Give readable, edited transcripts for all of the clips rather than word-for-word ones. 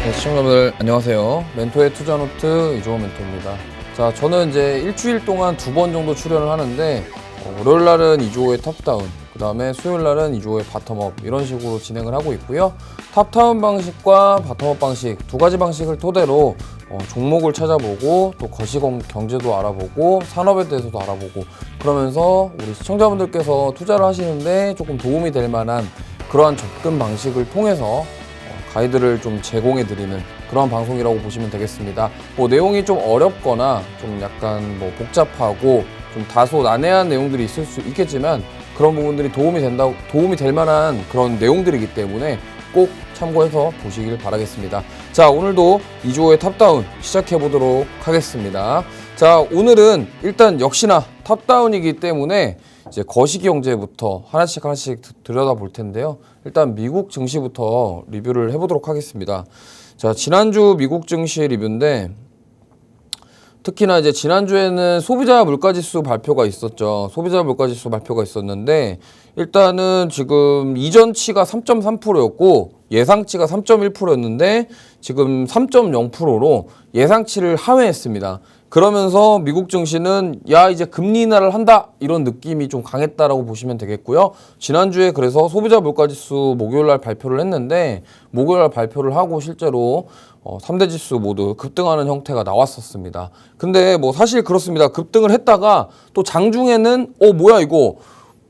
네, 시청자분들 안녕하세요. 멘토의 투자노트 이종호 멘토입니다. 자, 저는 이제 일주일 동안 2번 정도 출연을 하는데 월요일 날은 이종호의 탑다운, 그 다음에 수요일 날은 이종호의 바텀업 이런 식으로 진행을 하고 있고요. 탑다운 방식과 바텀업 방식 두 가지 방식을 토대로 종목을 찾아보고 또 거시경 경제도 알아보고 산업에 대해서도 알아보고 그러면서 우리 시청자분들께서 투자를 하시는데 조금 도움이 될 만한 그러한 접근 방식을 통해서 가이드를 좀 제공해 드리는 그런 방송이라고 보시면 되겠습니다. 뭐 내용이 좀 어렵거나 좀 약간 뭐 복잡하고 좀 다소 난해한 내용들이 있을 수 있겠지만 그런 부분들이 도움이 될 만한 그런 내용들이기 때문에 꼭 참고해서 보시길 바라겠습니다. 자, 오늘도 이종호의 탑다운 시작해 보도록 하겠습니다. 자, 오늘은 일단 역시나 탑다운이기 때문에 이제 거시경제부터 하나씩 들여다 볼 텐데요. 일단 미국 증시부터 리뷰를 해보도록 하겠습니다. 자, 지난주 미국 증시 리뷰인데 특히나 이제 지난주에는 소비자 물가지수 발표가 있었죠. 소비자 물가지수 발표가 있었는데 일단은 지금 이전치가 3.3%였고 예상치가 3.1%였는데 지금 3.0%로 예상치를 하회했습니다. 그러면서 미국 증시는 야 이제 금리 인하를 한다 이런 느낌이 좀 강했다라고 보시면 되겠고요. 지난주에 그래서 소비자 물가지수 목요일날 발표를 했는데 목요일날 발표를 하고 실제로 3대 지수 모두 급등하는 형태가 나왔었습니다. 근데 뭐 사실 그렇습니다. 급등을 했다가 또 장중에는 뭐야 이거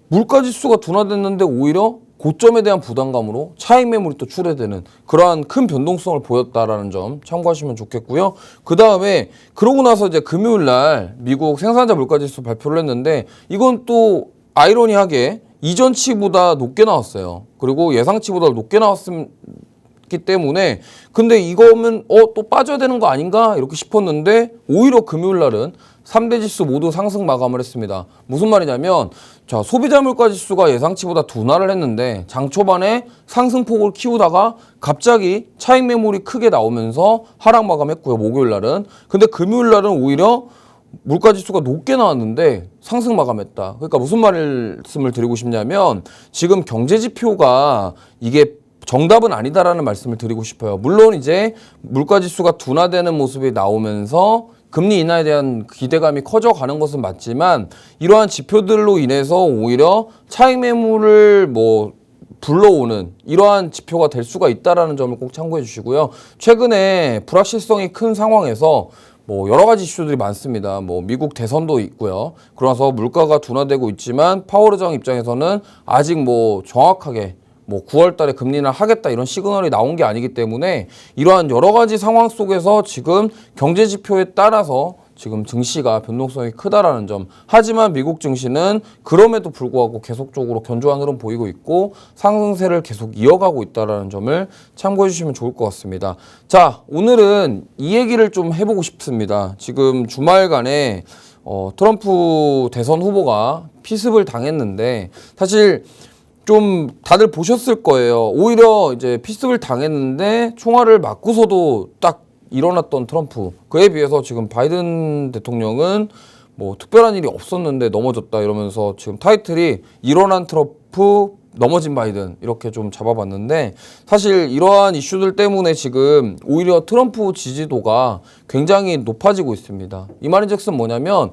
물가지수가 둔화됐는데 오히려 고점에 대한 부담감으로 차익 매물이 또 출회되는 그러한 큰 변동성을 보였다라는 점 참고하시면 좋겠고요. 그 다음에 그러고 나서 이제 금요일 날 미국 생산자 물가지수 발표를 했는데 이건 또 아이러니하게 이전치보다 높게 나왔어요. 그리고 예상치보다 높게 나왔기 때문에 근데 이거면 또 빠져야 되는 거 아닌가 이렇게 싶었는데 오히려 금요일 날은 3대 지수 모두 상승 마감을 했습니다. 무슨 말이냐면 자, 소비자 물가 지수가 예상치보다 둔화를 했는데 장 초반에 상승폭을 키우다가 갑자기 차익 매물이 크게 나오면서 하락 마감했고요. 목요일 날은. 근데 금요일 날은 오히려 물가 지수가 높게 나왔는데 상승 마감했다. 그러니까 무슨 말씀을 드리고 싶냐면 지금 경제 지표가 이게 정답은 아니다라는 말씀을 드리고 싶어요. 물론 이제 물가 지수가 둔화되는 모습이 나오면서 금리 인하에 대한 기대감이 커져가는 것은 맞지만 이러한 지표들로 인해서 오히려 차익 매물을 불러오는 이러한 지표가 될 수가 있다는 점을 꼭 참고해 주시고요. 최근에 불확실성이 큰 상황에서 여러 가지 이슈들이 많습니다. 미국 대선도 있고요. 그러면서 물가가 둔화되고 있지만 파월 의장 입장에서는 아직 정확하게 9월 달에 금리 인하를 하겠다 이런 시그널이 나온 게 아니기 때문에 이러한 여러 가지 상황 속에서 지금 경제 지표에 따라서 지금 증시가 변동성이 크다라는 점. 하지만 미국 증시는 그럼에도 불구하고 계속적으로 견조한 흐름 보이고 있고 상승세를 계속 이어가고 있다라는 점을 참고해 주시면 좋을 것 같습니다. 자, 오늘은 이 얘기를 좀 해보고 싶습니다. 지금 주말간에 트럼프 대선 후보가 피습을 당했는데 사실 좀 다들 보셨을 거예요. 오히려 이제 피습을 당했는데 총알을 맞고서도 딱 일어났던 트럼프. 그에 비해서 지금 바이든 대통령은 특별한 일이 없었는데 넘어졌다 이러면서 지금 타이틀이 일어난 트럼프 넘어진 바이든 이렇게 좀 잡아봤는데 사실 이러한 이슈들 때문에 지금 오히려 트럼프 지지도가 굉장히 높아지고 있습니다. 이 말인즉슨 뭐냐면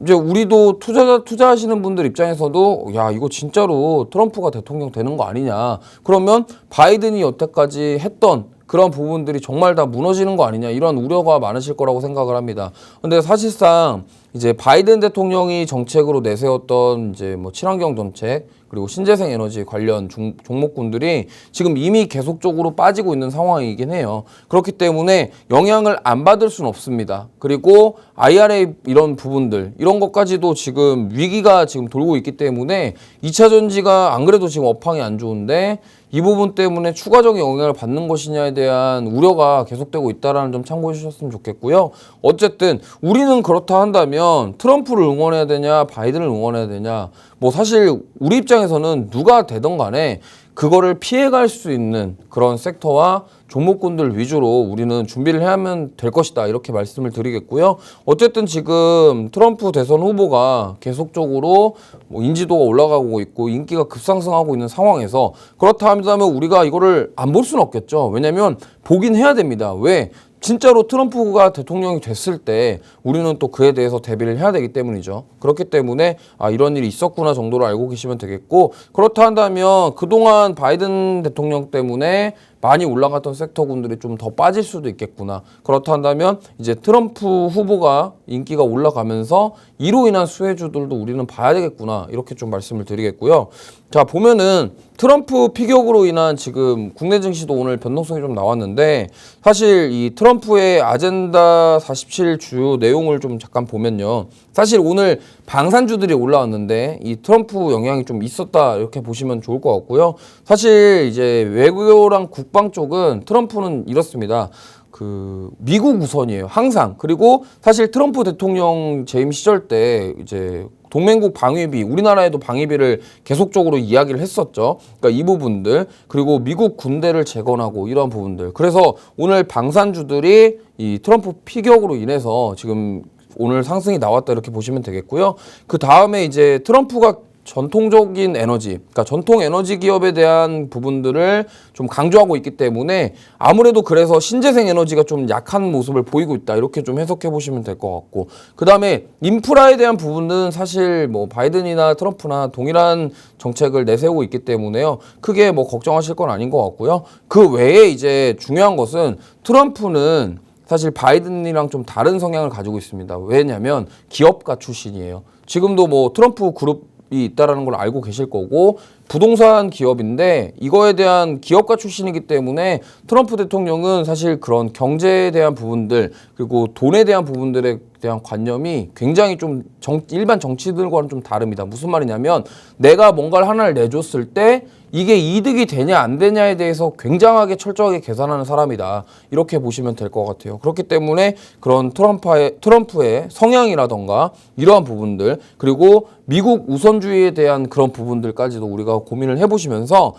이제 우리도 투자하시는 분들 입장에서도 야 이거 진짜로 트럼프가 대통령 되는 거 아니냐 그러면 바이든이 여태까지 했던 그런 부분들이 정말 다 무너지는 거 아니냐 이런 우려가 많으실 거라고 생각을 합니다. 근데 사실상 이제 바이든 대통령이 정책으로 내세웠던 이제 친환경 정책 그리고 신재생 에너지 관련 종목군들이 지금 이미 계속적으로 빠지고 있는 상황이긴 해요. 그렇기 때문에 영향을 안 받을 수는 없습니다. 그리고 IRA 이런 부분들 이런 것까지도 지금 위기가 지금 돌고 있기 때문에 2차 전지가 안 그래도 지금 업황이 안 좋은데 이 부분 때문에 추가적인 영향을 받는 것이냐에 대한 우려가 계속되고 있다는 점 참고해 주셨으면 좋겠고요. 어쨌든 우리는 그렇다 한다면 트럼프를 응원해야 되냐 바이든을 응원해야 되냐 사실 우리 입장에서는 누가 되든 간에 그거를 피해갈 수 있는 그런 섹터와 종목군들 위주로 우리는 준비를 해야만 될 것이다. 이렇게 말씀을 드리겠고요. 어쨌든 지금 트럼프 대선 후보가 계속적으로 뭐 인지도가 올라가고 있고 인기가 급상승하고 있는 상황에서 그렇다 한다면 우리가 이거를 안 볼 수는 없겠죠. 왜냐하면 보긴 해야 됩니다. 왜? 진짜로 트럼프가 대통령이 됐을 때 우리는 또 그에 대해서 대비를 해야 되기 때문이죠. 그렇기 때문에 이런 일이 있었구나 정도로 알고 계시면 되겠고, 그렇다 한다면 그동안 바이든 대통령 때문에 많이 올라갔던 섹터군들이 좀 더 빠질 수도 있겠구나. 그렇다 한다면 이제 트럼프 후보가 인기가 올라가면서 이로 인한 수혜주들도 우리는 봐야 되겠구나. 이렇게 좀 말씀을 드리겠고요. 자, 보면은 트럼프 피격으로 인한 지금 국내 증시도 오늘 변동성이 좀 나왔는데, 사실 이 트럼프의 아젠다 47 주요 내용을 좀 잠깐 보면요. 사실 오늘 방산주들이 올라왔는데 이 트럼프 영향이 좀 있었다 이렇게 보시면 좋을 것 같고요. 사실 이제 외교랑 국방 쪽은 트럼프는 이렇습니다. 그 미국 우선이에요. 항상. 그리고 사실 트럼프 대통령 재임 시절 때 이제 동맹국 방위비, 우리나라에도 방위비를 계속적으로 이야기를 했었죠. 그러니까 이 부분들, 그리고 미국 군대를 재건하고 이런 부분들. 그래서 오늘 방산주들이 이 트럼프 피격으로 인해서 지금 오늘 상승이 나왔다 이렇게 보시면 되겠고요. 그 다음에 이제 트럼프가 전통적인 에너지, 그러니까 전통 에너지 기업에 대한 부분들을 좀 강조하고 있기 때문에 아무래도 그래서 신재생 에너지가 좀 약한 모습을 보이고 있다. 이렇게 좀 해석해 보시면 될 것 같고, 그 다음에 인프라에 대한 부분은 사실 뭐 바이든이나 트럼프나 동일한 정책을 내세우고 있기 때문에요. 크게 뭐 걱정하실 건 아닌 것 같고요. 그 외에 이제 중요한 것은 트럼프는 사실 바이든이랑 좀 다른 성향을 가지고 있습니다. 왜냐하면 기업가 출신이에요. 지금도 뭐 트럼프 그룹이 있다라는 걸 알고 계실 거고, 부동산 기업인데 이거에 대한 기업가 출신이기 때문에 트럼프 대통령은 사실 그런 경제에 대한 부분들, 그리고 돈에 대한 부분들에 대한 관념이 굉장히 좀 일반 정치들과는 좀 다릅니다. 무슨 말이냐면 내가 뭔가를 하나를 내줬을 때 이게 이득이 되냐 안 되냐에 대해서 굉장하게 철저하게 계산하는 사람이다. 이렇게 보시면 될 것 같아요. 그렇기 때문에 그런 트럼프의 성향이라던가 이러한 부분들, 그리고 미국 우선주의에 대한 그런 부분들까지도 우리가 고민을 해보시면서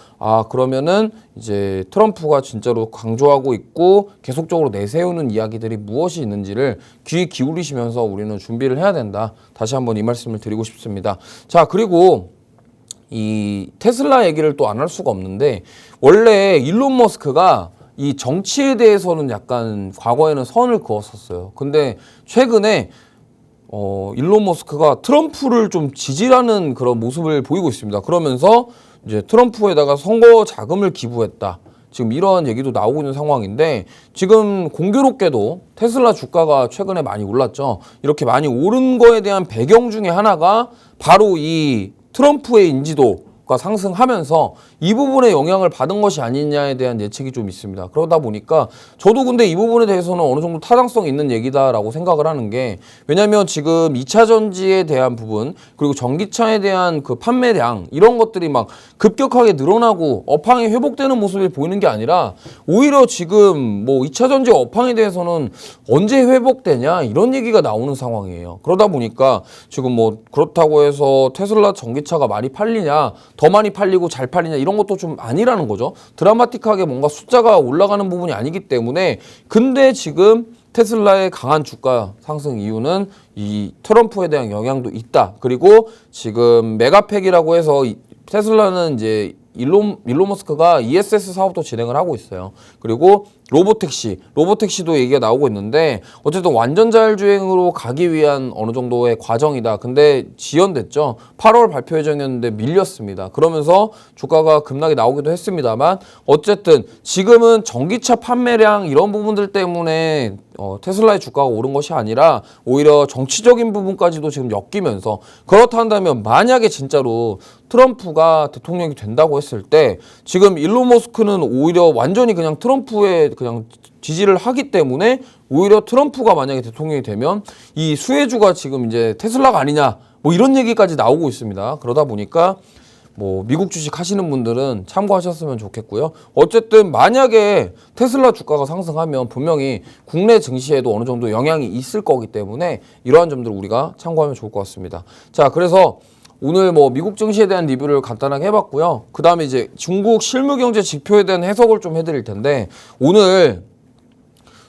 그러면은 이제 트럼프가 진짜로 강조하고 있고 계속적으로 내세우는 이야기들이 무엇이 있는지를 귀 기울이시면서 우리는 준비를 해야 된다. 다시 한번 이 말씀을 드리고 싶습니다. 자, 그리고 이 테슬라 얘기를 또 안 할 수가 없는데, 원래 일론 머스크가 이 정치에 대해서는 약간 과거에는 선을 그었었어요. 근데 최근에 일론 머스크가 트럼프를 좀 지지하는 그런 모습을 보이고 있습니다. 그러면서 이제 트럼프에다가 선거 자금을 기부했다. 지금 이런 얘기도 나오고 있는 상황인데, 지금 공교롭게도 테슬라 주가가 최근에 많이 올랐죠. 이렇게 많이 오른 거에 대한 배경 중에 하나가 바로 이 트럼프의 인지도가 상승하면서 이 부분에 영향을 받은 것이 아니냐에 대한 예측이 좀 있습니다. 그러다 보니까 저도 근데 이 부분에 대해서는 어느 정도 타당성 있는 얘기다라고 생각을 하는 게, 왜냐면 지금 2차 전지에 대한 부분, 그리고 전기차에 대한 그 판매량, 이런 것들이 막 급격하게 늘어나고 업황이 회복되는 모습이 보이는 게 아니라 오히려 지금 뭐 2차 전지 업황에 대해서는 언제 회복되냐 이런 얘기가 나오는 상황이에요. 그러다 보니까 지금 뭐 그렇다고 해서 테슬라 전기차가 많이 팔리냐, 더 많이 팔리고 잘 팔리냐 이런 것도 좀 아니라는 거죠. 드라마틱하게 뭔가 숫자가 올라가는 부분이 아니기 때문에. 근데 지금 테슬라의 강한 주가 상승 이유는 이 트럼프에 대한 영향도 있다. 그리고 지금 메가팩이라고 해서 테슬라는 이제 일론 머스크가 ESS 사업도 진행을 하고 있어요. 그리고 로보택시도 얘기가 나오고 있는데, 어쨌든 완전 자율주행으로 가기 위한 어느 정도의 과정이다. 근데 지연됐죠. 8월 발표 예정이었는데 밀렸습니다. 그러면서 주가가 급락이 나오기도 했습니다만, 어쨌든 지금은 전기차 판매량 이런 부분들 때문에 테슬라의 주가가 오른 것이 아니라 오히려 정치적인 부분까지도 지금 엮이면서, 그렇다 한다면 만약에 진짜로 트럼프가 대통령이 된다고 했을 때 지금 일론 머스크는 오히려 완전히 그냥 트럼프의 그냥 지지를 하기 때문에, 오히려 트럼프가 만약에 대통령이 되면 이 수혜주가 지금 이제 테슬라가 아니냐 뭐 이런 얘기까지 나오고 있습니다. 그러다 보니까 뭐 미국 주식 하시는 분들은 참고하셨으면 좋겠고요. 어쨌든 만약에 테슬라 주가가 상승하면 분명히 국내 증시에도 어느 정도 영향이 있을 거기 때문에 이러한 점들을 우리가 참고하면 좋을 것 같습니다. 자, 그래서 오늘 뭐 미국 증시에 대한 리뷰를 간단하게 해봤고요. 그 다음에 이제 중국 실무경제 지표에 대한 해석을 좀 해드릴 텐데, 오늘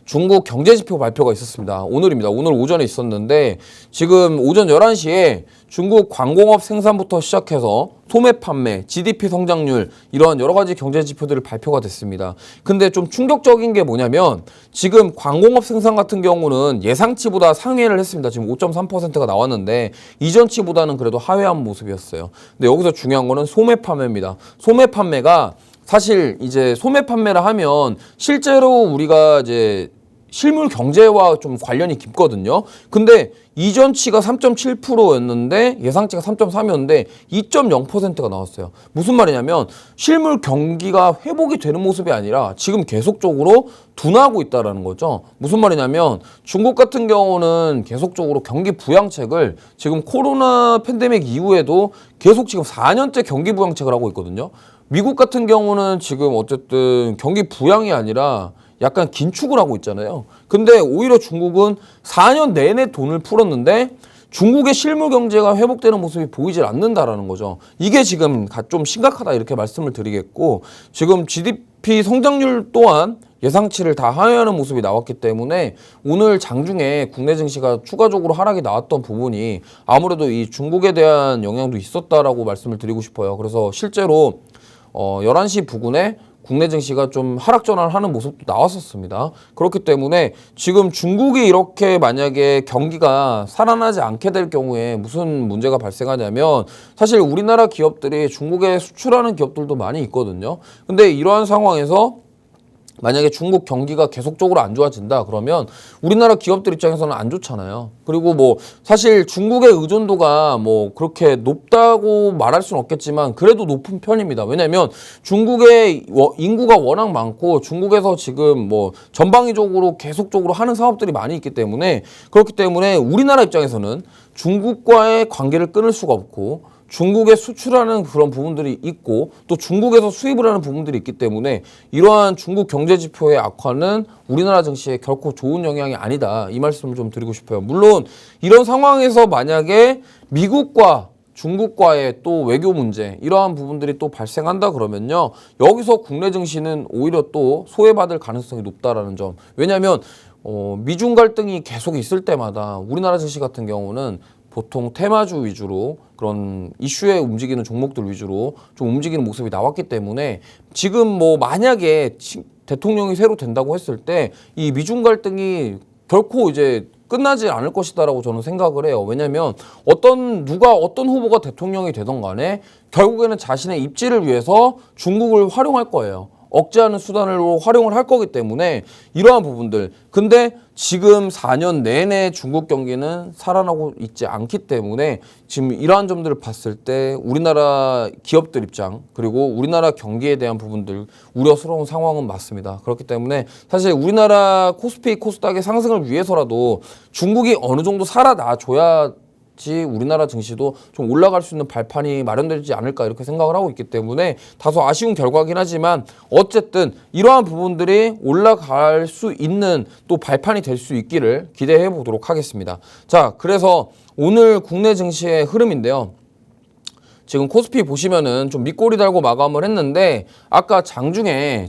중국 경제지표 발표가 있었습니다. 오늘입니다. 오늘 오전에 있었는데, 지금 오전 11시에 중국 광공업 생산부터 시작해서 소매 판매, GDP 성장률, 이런 여러 가지 경제지표들이 발표가 됐습니다. 근데 좀 충격적인 게 뭐냐면, 지금 광공업 생산 같은 경우는 예상치보다 상회를 했습니다. 지금 5.3%가 나왔는데, 이전치보다는 그래도 하회한 모습이었어요. 근데 여기서 중요한 거는 소매 판매입니다. 소매 판매가 사실 이제 소매 판매를 하면 실제로 우리가 이제 실물 경제와 좀 관련이 깊거든요. 근데 이전치가 3.7%였는데 예상치가 3.3이었는데 2.0%가 나왔어요. 무슨 말이냐면 실물 경기가 회복이 되는 모습이 아니라 지금 계속적으로 둔화하고 있다라는 거죠. 무슨 말이냐면 중국 같은 경우는 계속적으로 경기 부양책을 지금 코로나 팬데믹 이후에도 계속 지금 4년째 경기 부양책을 하고 있거든요. 미국 같은 경우는 지금 어쨌든 경기 부양이 아니라 약간 긴축을 하고 있잖아요. 근데 오히려 중국은 4년 내내 돈을 풀었는데 중국의 실물 경제가 회복되는 모습이 보이질 않는다라는 거죠. 이게 지금 좀 심각하다 이렇게 말씀을 드리겠고, 지금 GDP 성장률 또한 예상치를 다 하회하는 모습이 나왔기 때문에 오늘 장중에 국내 증시가 추가적으로 하락이 나왔던 부분이 아무래도 이 중국에 대한 영향도 있었다라고 말씀을 드리고 싶어요. 그래서 실제로 11시 부근에 국내 증시가 좀 하락 전환하는 모습도 나왔었습니다. 그렇기 때문에 지금 중국이 이렇게 만약에 경기가 살아나지 않게 될 경우에 무슨 문제가 발생하냐면, 사실 우리나라 기업들이 중국에 수출하는 기업들도 많이 있거든요. 근데 이러한 상황에서 만약에 중국 경기가 계속적으로 안 좋아진다 그러면 우리나라 기업들 입장에서는 안 좋잖아요. 그리고 뭐 사실 중국의 의존도가 뭐 그렇게 높다고 말할 수는 없겠지만 그래도 높은 편입니다. 왜냐면 중국의 인구가 워낙 많고 중국에서 지금 뭐 전방위적으로 계속적으로 하는 사업들이 많이 있기 때문에, 그렇기 때문에 우리나라 입장에서는 중국과의 관계를 끊을 수가 없고 중국에 수출하는 그런 부분들이 있고 또 중국에서 수입을 하는 부분들이 있기 때문에 이러한 중국 경제 지표의 악화는 우리나라 증시에 결코 좋은 영향이 아니다, 이 말씀을 좀 드리고 싶어요. 물론 이런 상황에서 만약에 미국과 중국과의 또 외교 문제, 이러한 부분들이 또 발생한다 그러면요, 여기서 국내 증시는 오히려 또 소외받을 가능성이 높다라는 점. 왜냐하면 미중 갈등이 계속 있을 때마다 우리나라 증시 같은 경우는 보통 테마주 위주로 그런 이슈에 움직이는 종목들 위주로 좀 움직이는 모습이 나왔기 때문에, 지금 뭐 만약에 대통령이 새로 된다고 했을 때 이 미중 갈등이 결코 이제 끝나지 않을 것이다라고 저는 생각을 해요. 왜냐하면 어떤 후보가 대통령이 되던 간에 결국에는 자신의 입지를 위해서 중국을 활용할 거예요. 억제하는 수단으로 활용을 할 거기 때문에 이러한 부분들. 근데 지금 4년 내내 중국 경기는 살아나고 있지 않기 때문에 지금 이러한 점들을 봤을 때 우리나라 기업들 입장 그리고 우리나라 경기에 대한 부분들 우려스러운 상황은 맞습니다. 그렇기 때문에 사실 우리나라 코스피 코스닥의 상승을 위해서라도 중국이 어느 정도 살아나줘야 우리나라 증시도 좀 올라갈 수 있는 발판이 마련되지 않을까 이렇게 생각을 하고 있기 때문에 다소 아쉬운 결과긴 하지만 어쨌든 이러한 부분들이 올라갈 수 있는 또 발판이 될 수 있기를 기대해 보도록 하겠습니다. 자, 그래서 오늘 국내 증시의 흐름인데요. 지금 코스피 보시면은 좀 밑꼬리 달고 마감을 했는데 아까 장중에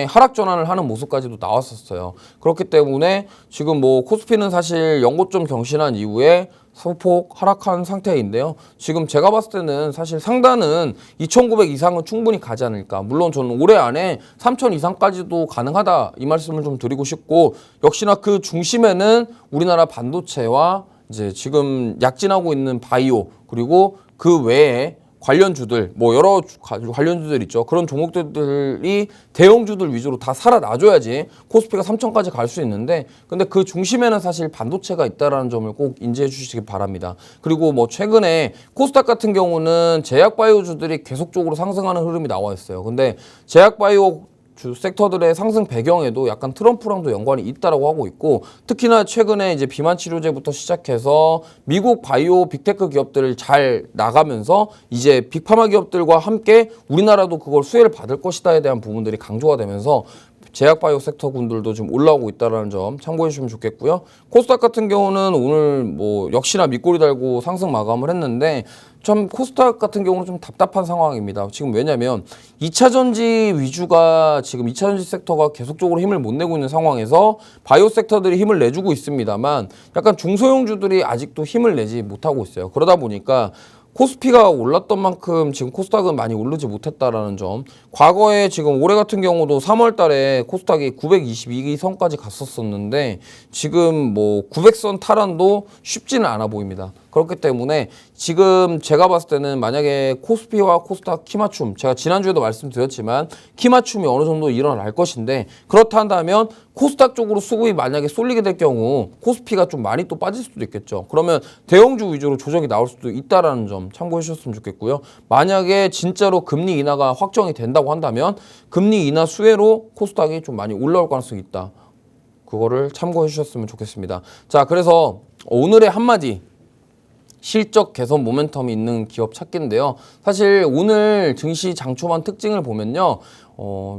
하락 전환을 하는 모습까지도 나왔었어요. 그렇기 때문에 지금 뭐 코스피는 사실 연고점 경신한 이후에 소폭 하락한 상태인데요. 지금 제가 봤을 때는 사실 상단은 2,900 이상은 충분히 가지 않을까. 물론 저는 올해 안에 3,000 이상까지도 가능하다, 이 말씀을 좀 드리고 싶고, 역시나 그 중심에는 우리나라 반도체와 이제 지금 약진하고 있는 바이오 그리고 그 외에 관련주들, 뭐 여러 관련주들 있죠. 그런 종목들이 대형주들 위주로 다 살아나줘야지 코스피가 3천까지 갈 수 있는데, 근데 그 중심에는 사실 반도체가 있다라는 점을 꼭 인지해 주시기 바랍니다. 그리고 뭐 최근에 코스닥 같은 경우는 제약바이오주들이 계속적으로 상승하는 흐름이 나와 있어요. 근데 제약바이오 주 섹터들의 상승 배경에도 약간 트럼프랑도 연관이 있다라고 하고 있고, 특히나 최근에 이제 비만 치료제부터 시작해서 미국 바이오 빅테크 기업들을 잘 나가면서 이제 빅파마 기업들과 함께 우리나라도 그걸 수혜를 받을 것이다에 대한 부분들이 강조가 되면서 제약바이오 섹터군들도 좀 올라오고 있다는 점 참고해 주시면 좋겠고요. 코스닥 같은 경우는 오늘 뭐 역시나 밑꼬리 달고 상승 마감을 했는데 참 코스닥 같은 경우는 좀 답답한 상황입니다. 지금 왜냐면 2차 전지 위주가 지금 2차 전지 섹터가 계속적으로 힘을 못 내고 있는 상황에서 바이오 섹터들이 힘을 내주고 있습니다만 약간 중소형주들이 아직도 힘을 내지 못하고 있어요. 그러다 보니까 코스피가 올랐던 만큼 지금 코스닥은 많이 오르지 못했다라는 점. 과거에 지금 올해 같은 경우도 3월 달에 코스닥이 922선까지 갔었었는데 지금 뭐 900선 탈환도 쉽지는 않아 보입니다. 그렇기 때문에 지금 제가 봤을 때는 만약에 코스피와 코스닥 키맞춤, 제가 지난주에도 말씀드렸지만 키맞춤이 어느 정도 일어날 것인데 그렇다 한다면 코스닥 쪽으로 수급이 만약에 쏠리게 될 경우 코스피가 좀 많이 또 빠질 수도 있겠죠. 그러면 대형주 위주로 조정이 나올 수도 있다라는 점 참고해 주셨으면 좋겠고요. 만약에 진짜로 금리 인하가 확정이 된다고 한다면 금리 인하 수혜로 코스닥이 좀 많이 올라올 가능성이 있다. 그거를 참고해 주셨으면 좋겠습니다. 자, 그래서 오늘의 한마디. 실적 개선 모멘텀이 있는 기업 찾기인데요. 사실 오늘 증시 장초반 특징을 보면요.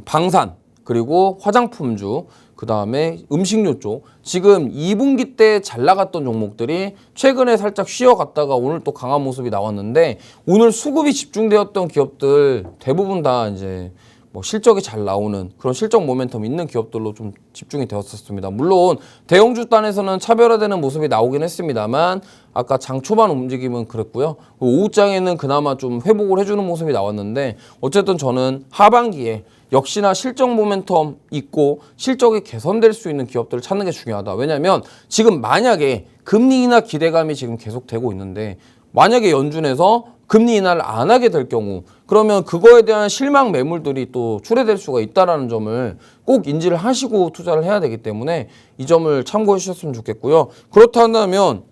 방산, 그리고 화장품주, 그 다음에 음식료 쪽. 지금 2분기 때 잘 나갔던 종목들이 최근에 살짝 쉬어갔다가 오늘 또 강한 모습이 나왔는데 오늘 수급이 집중되었던 기업들 대부분 다 이제 뭐 실적이 잘 나오는 그런 실적 모멘텀 있는 기업들로 좀 집중이 되었었습니다. 물론 대형주 단에서는 차별화되는 모습이 나오긴 했습니다만 아까 장 초반 움직임은 그랬고요. 오후장에는 그나마 좀 회복을 해주는 모습이 나왔는데 어쨌든 저는 하반기에 역시나 실적 모멘텀 있고 실적이 개선될 수 있는 기업들을 찾는 게 중요하다. 왜냐하면 지금 만약에 금리 인하 기대감이 지금 계속되고 있는데 만약에 연준에서 금리 인하를 안 하게 될 경우 그러면 그거에 대한 실망 매물들이 또 출회될 수가 있다는 점을 꼭 인지를 하시고 투자를 해야 되기 때문에 이 점을 참고해 주셨으면 좋겠고요. 그렇다면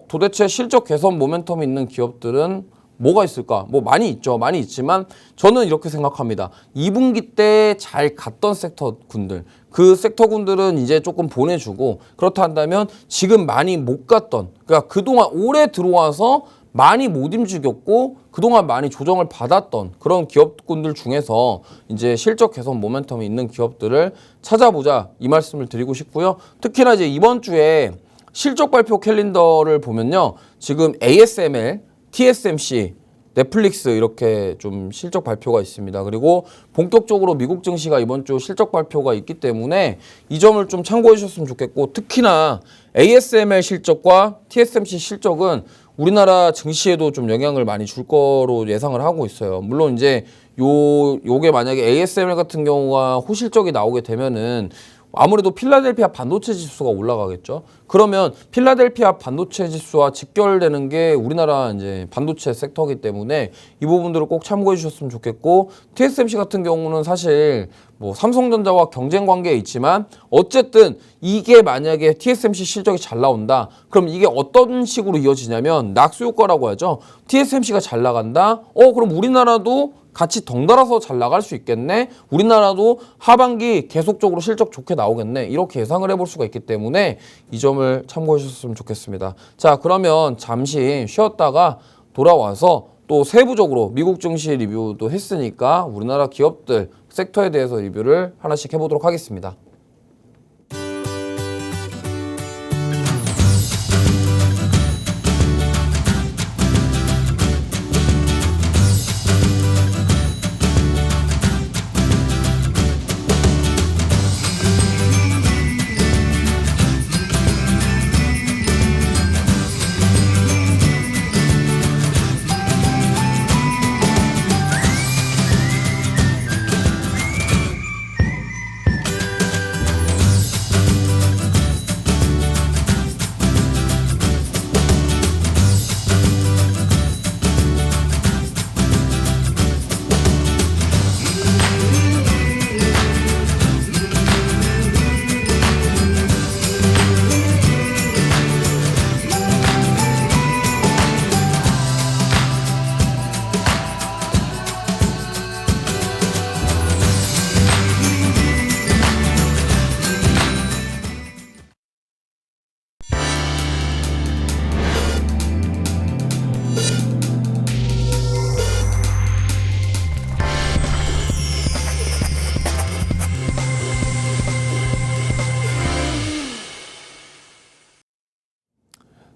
도대체 실적 개선 모멘텀이 있는 기업들은 뭐가 있을까? 뭐 많이 있죠. 많이 있지만 저는 이렇게 생각합니다. 2분기 때 잘 갔던 섹터군들, 그 섹터군들은 이제 조금 보내주고 그렇다 한다면 지금 많이 못 갔던, 그러니까 그동안 올해 들어와서 많이 못 움직였고 그동안 많이 조정을 받았던 그런 기업군들 중에서 이제 실적 개선 모멘텀이 있는 기업들을 찾아보자 이 말씀을 드리고 싶고요. 특히나 이제 이번 주에 실적 발표 캘린더를 보면요. 지금 ASML, TSMC, 넷플릭스 이렇게 좀 실적 발표가 있습니다. 그리고 본격적으로 미국 증시가 이번 주 실적 발표가 있기 때문에 이 점을 좀 참고해 주셨으면 좋겠고 특히나 ASML 실적과 TSMC 실적은 우리나라 증시에도 좀 영향을 많이 줄 거로 예상을 하고 있어요. 물론 이제 요게 만약에 ASML 같은 경우가 호실적이 나오게 되면은 아무래도 필라델피아 반도체 지수가 올라가겠죠. 그러면 필라델피아 반도체 지수와 직결되는 게 우리나라 이제 반도체 섹터이기 때문에 이 부분들을 꼭 참고해 주셨으면 좋겠고 TSMC 같은 경우는 사실 뭐 삼성전자와 경쟁 관계에 있지만 어쨌든 이게 만약에 TSMC 실적이 잘 나온다. 그럼 이게 어떤 식으로 이어지냐면 낙수 효과라고 하죠. TSMC가 잘 나간다. 그럼 우리나라도 같이 덩달아서 잘 나갈 수 있겠네. 우리나라도 하반기 계속적으로 실적 좋게 나오겠네. 이렇게 예상을 해볼 수가 있기 때문에 이 점을 참고해 주셨으면 좋겠습니다. 자, 그러면 잠시 쉬었다가 돌아와서 또 세부적으로 미국 증시 리뷰도 했으니까 우리나라 기업들 섹터에 대해서 리뷰를 하나씩 해보도록 하겠습니다.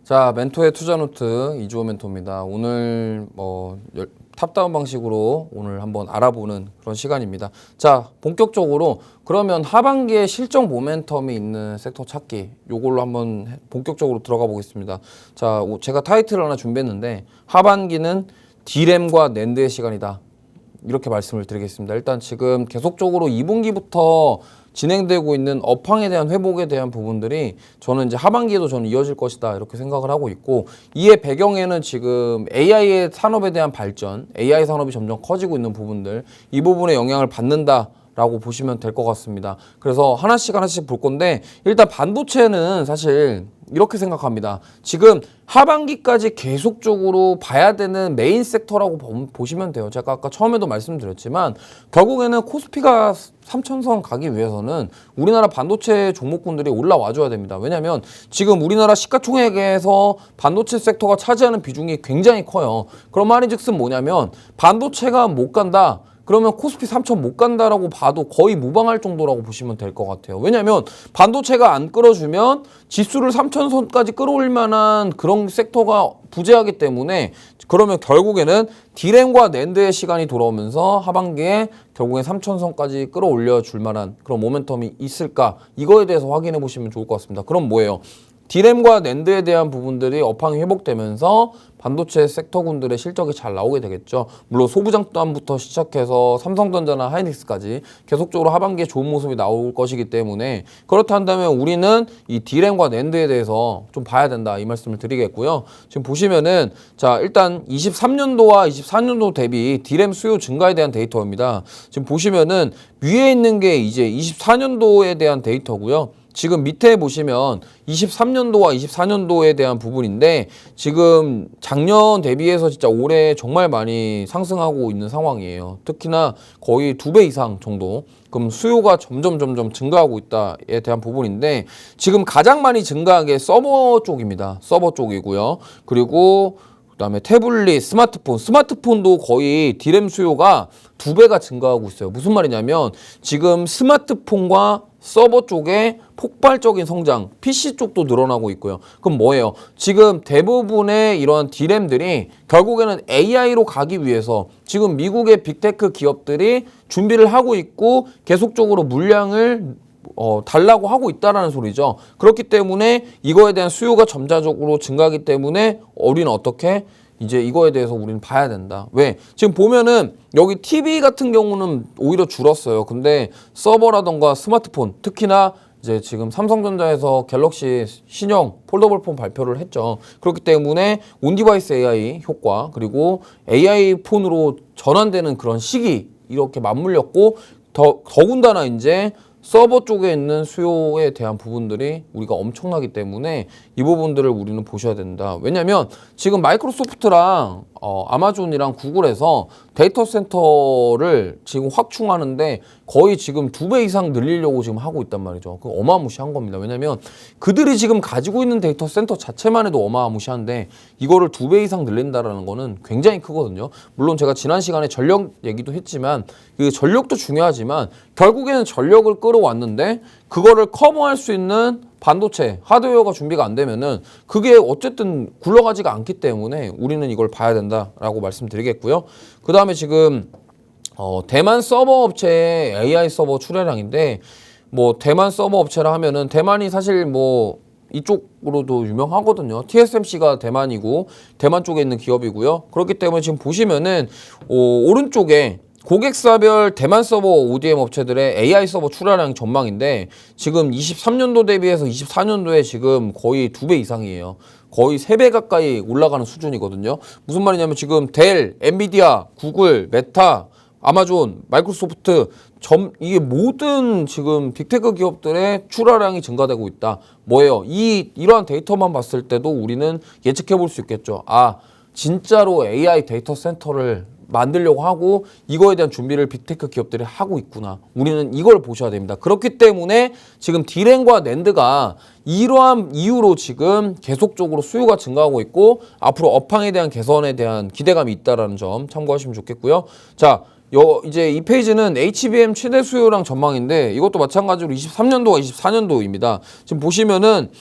자, 멘토의 투자노트 이주호 멘토입니다. 오늘 탑다운 방식으로 오늘 한번 알아보는 그런 시간입니다. 자, 본격적으로 그러면 하반기에 실적 모멘텀이 있는 섹터 찾기 요걸로 한번 본격적으로 들어가 보겠습니다. 자, 제가 타이틀을 하나 준비했는데 하반기는 D램과 낸드의 시간이다. 이렇게 말씀을 드리겠습니다. 일단 지금 계속적으로 2분기부터 진행되고 있는 업황에 대한 회복에 대한 부분들이 저는 이제 하반기에도 저는 이어질 것이다 이렇게 생각을 하고 있고, 이의 배경에는 지금 AI의 산업에 대한 발전, AI 산업이 점점 커지고 있는 부분들, 이 부분에 영향을 받는다 라고 보시면 될 것 같습니다. 그래서 하나씩 볼 건데, 일단 반도체는 사실 이렇게 생각합니다. 지금 하반기까지 계속적으로 봐야 되는 메인 섹터라고 보시면 돼요. 제가 아까 처음에도 말씀드렸지만 결국에는 코스피가 3천선 가기 위해서는 우리나라 반도체 종목군들이 올라와 줘야 됩니다. 왜냐하면 지금 우리나라 시가총액에서 반도체 섹터가 차지하는 비중이 굉장히 커요. 그런 말인즉슨 뭐냐면 반도체가 못 간다, 그러면 코스피 3천 못 간다라고 봐도 거의 무방할 정도라고 보시면 될 것 같아요. 왜냐하면 반도체가 안 끌어주면 지수를 3천선까지 끌어올 만한 그런 섹터가 부재하기 때문에, 그러면 결국에는 D램과 낸드의 시간이 돌아오면서 하반기에 결국엔 3천선까지 끌어올려 줄 만한 그런 모멘텀이 있을까, 이거에 대해서 확인해 보시면 좋을 것 같습니다. 그럼 뭐예요? D램과 낸드에 대한 부분들이 업황이 회복되면서 반도체 섹터군들의 실적이 잘 나오게 되겠죠. 물론 소부장단부터 시작해서 삼성전자나 하이닉스까지 계속적으로 하반기에 좋은 모습이 나올 것이기 때문에, 그렇다 한다면 우리는 이 D램과 낸드에 대해서 좀 봐야 된다, 이 말씀을 드리겠고요. 지금 보시면은 자, 일단 23년도와 24년도 대비 D램 수요 증가에 대한 데이터입니다. 지금 보시면은 위에 있는 게 이제 24년도에 대한 데이터고요. 지금 밑에 보시면 23년도와 24년도에 대한 부분인데, 지금 작년 대비해서 진짜 올해 정말 많이 상승하고 있는 상황이에요. 특히나 거의 2배 이상 정도. 그럼 수요가 점점 증가하고 있다에 대한 부분인데, 지금 가장 많이 증가한 게 서버 쪽입니다. 서버 쪽이고요. 그리고 그다음에 태블릿, 스마트폰도 거의 D램 수요가 2배가 증가하고 있어요. 무슨 말이냐면 지금 스마트폰과 서버 쪽에 폭발적인 성장, PC 쪽도 늘어나고 있고요. 그럼 뭐예요? 지금 대부분의 이런 D램들이 결국에는 AI로 가기 위해서 지금 미국의 빅테크 기업들이 준비를 하고 있고 계속적으로 물량을 달라고 하고 있다라는 소리죠. 그렇기 때문에 이거에 대한 수요가 점차적으로 증가하기 때문에 우리는 어떻게 이제 이거에 대해서 우리는 봐야 된다. 왜? 지금 보면은 여기 TV 같은 경우는 오히려 줄었어요. 근데 서버라던가 스마트폰, 특히나 이제 지금 삼성전자에서 갤럭시 신형 폴더블 폰 발표를 했죠. 그렇기 때문에 온디바이스 AI 효과, 그리고 AI 폰으로 전환되는 그런 시기, 이렇게 맞물렸고, 더군다나 이제 서버 쪽에 있는 수요에 대한 부분들이 우리가 엄청나기 때문에 이 부분들을 우리는 보셔야 된다. 왜냐면 지금 마이크로소프트랑 아마존이랑 구글에서 데이터 센터를 지금 확충하는데 거의 지금 2배 이상 늘리려고 지금 하고 있단 말이죠. 그 어마무시한 겁니다. 왜냐면 그들이 지금 가지고 있는 데이터 센터 자체만 해도 어마무시한데 이거를 2배 이상 늘린다라는 거는 굉장히 크거든요. 물론 제가 지난 시간에 전력 얘기도 했지만 그 전력도 중요하지만 결국에는 전력을 끌어왔는데 그거를 커버할 수 있는 반도체, 하드웨어가 준비가 안 되면은 그게 어쨌든 굴러가지가 않기 때문에 우리는 이걸 봐야 된다라고 말씀드리겠고요. 그 다음에 지금 대만 서버 업체의 AI 서버 출하량인데, 뭐 대만 서버 업체라 하면은 대만이 사실 뭐 이쪽으로도 유명하거든요. TSMC가 대만이고 대만 쪽에 있는 기업이고요. 그렇기 때문에 지금 보시면은 오른쪽에 고객사별 대만 서버 ODM 업체들의 AI 서버 출하량 전망인데 지금 23년도 대비해서 24년도에 지금 거의 2배 이상이에요. 거의 3배 가까이 올라가는 수준이거든요. 무슨 말이냐면 지금 델, 엔비디아, 구글, 메타, 아마존, 마이크로소프트 이게 모든 지금 빅테크 기업들의 출하량이 증가되고 있다. 뭐예요? 이러한 데이터만 봤을 때도 우리는 예측해 볼 수 있겠죠. 아, 진짜로 AI 데이터 센터를 만들려고 하고 이거에 대한 준비를 빅테크 기업들이 하고 있구나. 우리는 이걸 보셔야 됩니다. 그렇기 때문에 지금 D램과 낸드가 이러한 이유로 지금 계속적으로 수요가 증가하고 있고 앞으로 업황에 대한 개선에 대한 기대감이 있다는 점 참고하시면 좋겠고요. 자, 이제 이 페이지는 HBM 최대 수요량 전망인데 이것도 마찬가지로 23년도와 24년도입니다. 지금 보시면은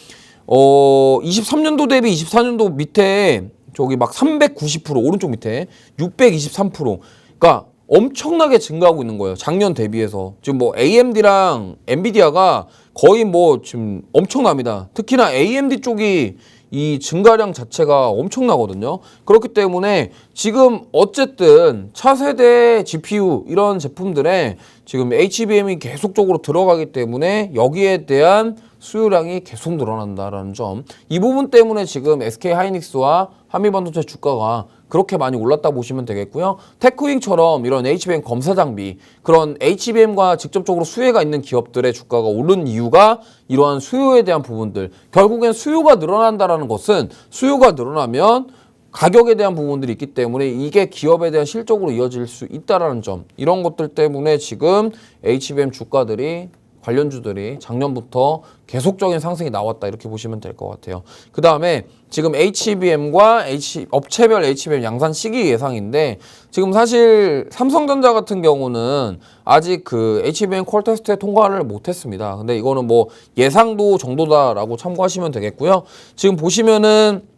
23년도 대비 24년도 밑에 저기 막 390% 오른쪽 밑에 623%. 그러니까 엄청나게 증가하고 있는 거예요. 작년 대비해서. 지금 뭐 AMD랑 엔비디아가 거의 뭐 지금 엄청납니다. 특히나 AMD 쪽이 이 증가량 자체가 엄청나거든요. 그렇기 때문에 지금 어쨌든 차세대 GPU 이런 제품들에 지금 HBM이 계속적으로 들어가기 때문에 여기에 대한 수요량이 계속 늘어난다라는 점. 이 부분 때문에 지금 SK하이닉스와 한미반도체 주가가 그렇게 많이 올랐다 보시면 되겠고요. 테크윙처럼 이런 HBM 검사 장비, 그런 HBM과 직접적으로 수혜가 있는 기업들의 주가가 오른 이유가 이러한 수요에 대한 부분들. 결국엔 수요가 늘어난다라는 것은 수요가 늘어나면 가격에 대한 부분들이 있기 때문에 이게 기업에 대한 실적으로 이어질 수 있다라는 점. 이런 것들 때문에 지금 HBM 주가들이 관련주들이 작년부터 계속적인 상승이 나왔다 이렇게 보시면 될 것 같아요. 그 다음에 지금 HBM과 업체별 HBM 양산 시기 예상인데 지금 사실 삼성전자 같은 경우는 아직 그 HBM 콜 테스트에 통과를 못했습니다. 근데 이거는 뭐 예상도 정도다라고 참고하시면 되겠고요. 지금 보시면은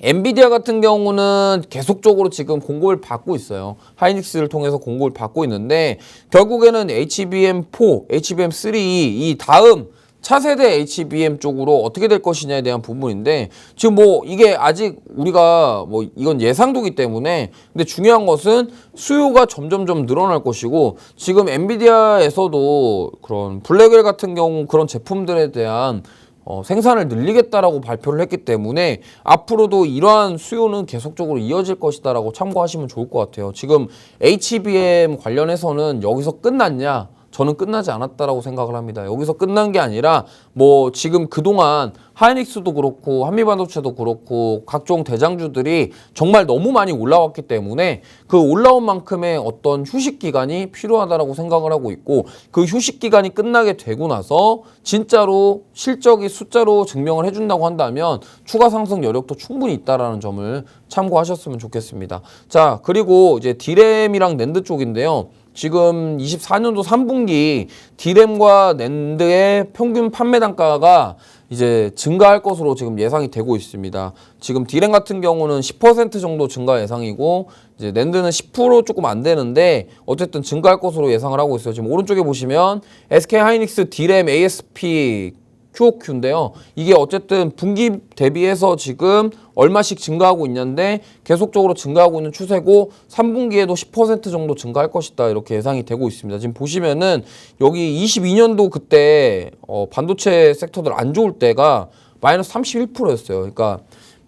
엔비디아 같은 경우는 계속적으로 지금 공급을 받고 있어요. 하이닉스를 통해서 공급을 받고 있는데 결국에는 HBM4, HBM3 이 다음 차세대 HBM 쪽으로 어떻게 될 것이냐에 대한 부분인데 지금 뭐 이게 아직 우리가 뭐 이건 예상도기 때문에 근데 중요한 것은 수요가 점점점 늘어날 것이고 지금 엔비디아에서도 그런 블랙웰 같은 경우 그런 제품들에 대한 생산을 늘리겠다라고 발표를 했기 때문에 앞으로도 이러한 수요는 계속적으로 이어질 것이다라고 참고하시면 좋을 것 같아요. 지금 HBM 관련해서는 여기서 끝났냐? 저는 끝나지 않았다라고 생각을 합니다. 여기서 끝난 게 아니라 뭐 지금 그동안 하이닉스도 그렇고 한미반도체도 그렇고 각종 대장주들이 정말 너무 많이 올라왔기 때문에 그 올라온 만큼의 어떤 휴식 기간이 필요하다라고 생각을 하고 있고 그 휴식 기간이 끝나게 되고 나서 진짜로 실적이 숫자로 증명을 해준다고 한다면 추가 상승 여력도 충분히 있다라는 점을 참고하셨으면 좋겠습니다. 자, 그리고 이제 디램이랑 낸드 쪽인데요. 지금 24년도 3분기 디램과 낸드의 평균 판매 단가가 이제 증가할 것으로 지금 예상이 되고 있습니다. 지금 디램 같은 경우는 10% 정도 증가 예상이고 이제 낸드는 10% 조금 안 되는데 어쨌든 증가할 것으로 예상을 하고 있어요. 지금 오른쪽에 보시면 SK하이닉스 디램 ASP QOQ인데요. 이게 어쨌든 분기 대비해서 지금 얼마씩 증가하고 있는데 계속적으로 증가하고 있는 추세고 3분기에도 10% 정도 증가할 것이다 이렇게 예상이 되고 있습니다. 지금 보시면은 여기 22년도 그때 반도체 섹터들 안 좋을 때가 마이너스 31%였어요. 그러니까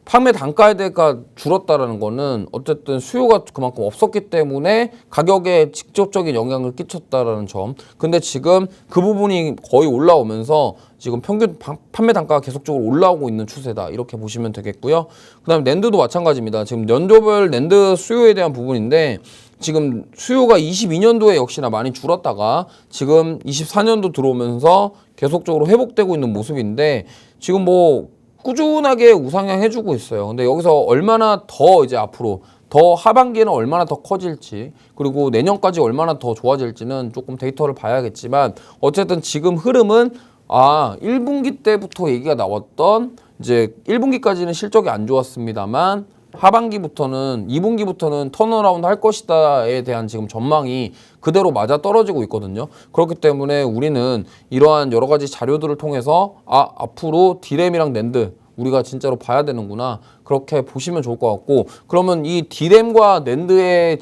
판매 단가가 줄었다라는 거는 어쨌든 수요가 그만큼 없었기 때문에 가격에 직접적인 영향을 끼쳤다라는 점. 근데 지금 그 부분이 거의 올라오면서 지금 평균 판매 단가가 계속적으로 올라오고 있는 추세다. 이렇게 보시면 되겠고요. 그다음에 낸드도 마찬가지입니다. 지금 연도별 낸드 수요에 대한 부분인데 지금 수요가 22년도에 역시나 많이 줄었다가 지금 24년도 들어오면서 계속적으로 회복되고 있는 모습인데 지금 뭐 꾸준하게 우상향 해주고 있어요. 근데 여기서 얼마나 더 이제 앞으로 더 하반기에는 얼마나 더 커질지 그리고 내년까지 얼마나 더 좋아질지는 조금 데이터를 봐야겠지만 어쨌든 지금 흐름은 1분기 때부터 얘기가 나왔던 이제 1분기까지는 실적이 안 좋았습니다만 하반기부터는 2분기부터는 턴어라운드 할 것이다에 대한 지금 전망이 그대로 맞아 떨어지고 있거든요. 그렇기 때문에 우리는 이러한 여러 가지 자료들을 통해서 앞으로 디램이랑 낸드 우리가 진짜로 봐야 되는구나 그렇게 보시면 좋을 것 같고 그러면 이 디램과 낸드의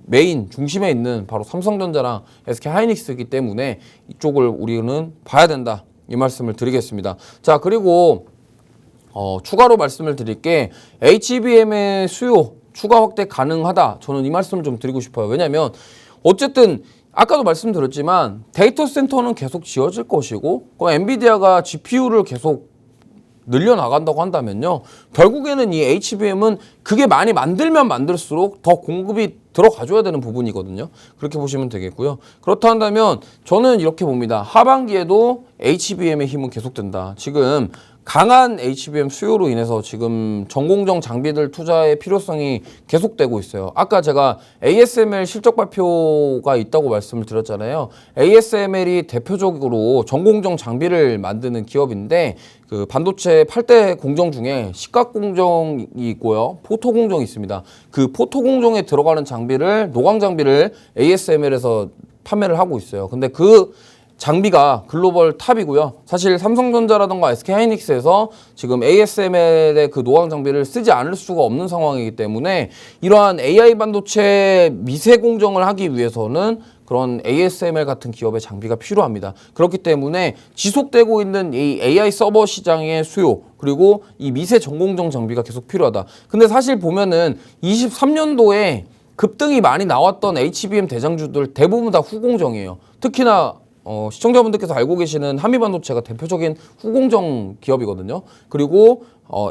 메인 중심에 있는 바로 삼성전자랑 SK하이닉스이기 때문에 이쪽을 우리는 봐야 된다 이 말씀을 드리겠습니다. 자, 그리고 추가로 말씀을 드릴 게 HBM의 수요 추가 확대 가능하다. 저는 이 말씀을 좀 드리고 싶어요. 왜냐하면 어쨌든 아까도 말씀드렸지만 데이터 센터는 계속 지어질 것이고 엔비디아가 GPU를 계속 늘려나간다고 한다면요. 결국에는 이 HBM은 그게 많이 만들면 만들수록 더 공급이 들어가줘야 되는 부분이거든요. 그렇게 보시면 되겠고요. 그렇다 한다면 저는 이렇게 봅니다. 하반기에도 HBM의 힘은 계속된다. 지금 강한 HBM 수요로 인해서 지금 전공정 장비들 투자의 필요성이 계속되고 있어요. 아까 제가 ASML 실적 발표가 있다고 말씀을 드렸잖아요. ASML이 대표적으로 전공정 장비를 만드는 기업인데 그 반도체 8대 공정 중에 식각 공정이 있고요. 포토 공정이 있습니다. 그 포토 공정에 들어가는 장비를 노광 장비를 ASML에서 판매를 하고 있어요. 근데 그 장비가 글로벌 탑이고요. 사실 삼성전자라던가 SK하이닉스에서 지금 ASML의 그 노광 장비를 쓰지 않을 수가 없는 상황이기 때문에 이러한 AI 반도체 미세 공정을 하기 위해서는 그런 ASML 같은 기업의 장비가 필요합니다. 그렇기 때문에 지속되고 있는 이 AI 서버 시장의 수요 그리고 이 미세 전공정 장비가 계속 필요하다. 근데 사실 보면은 23년도에 급등이 많이 나왔던 HBM 대장주들 대부분 다 후공정이에요. 특히나 시청자분들께서 알고 계시는 한미반도체가 대표적인 후공정 기업이거든요. 그리고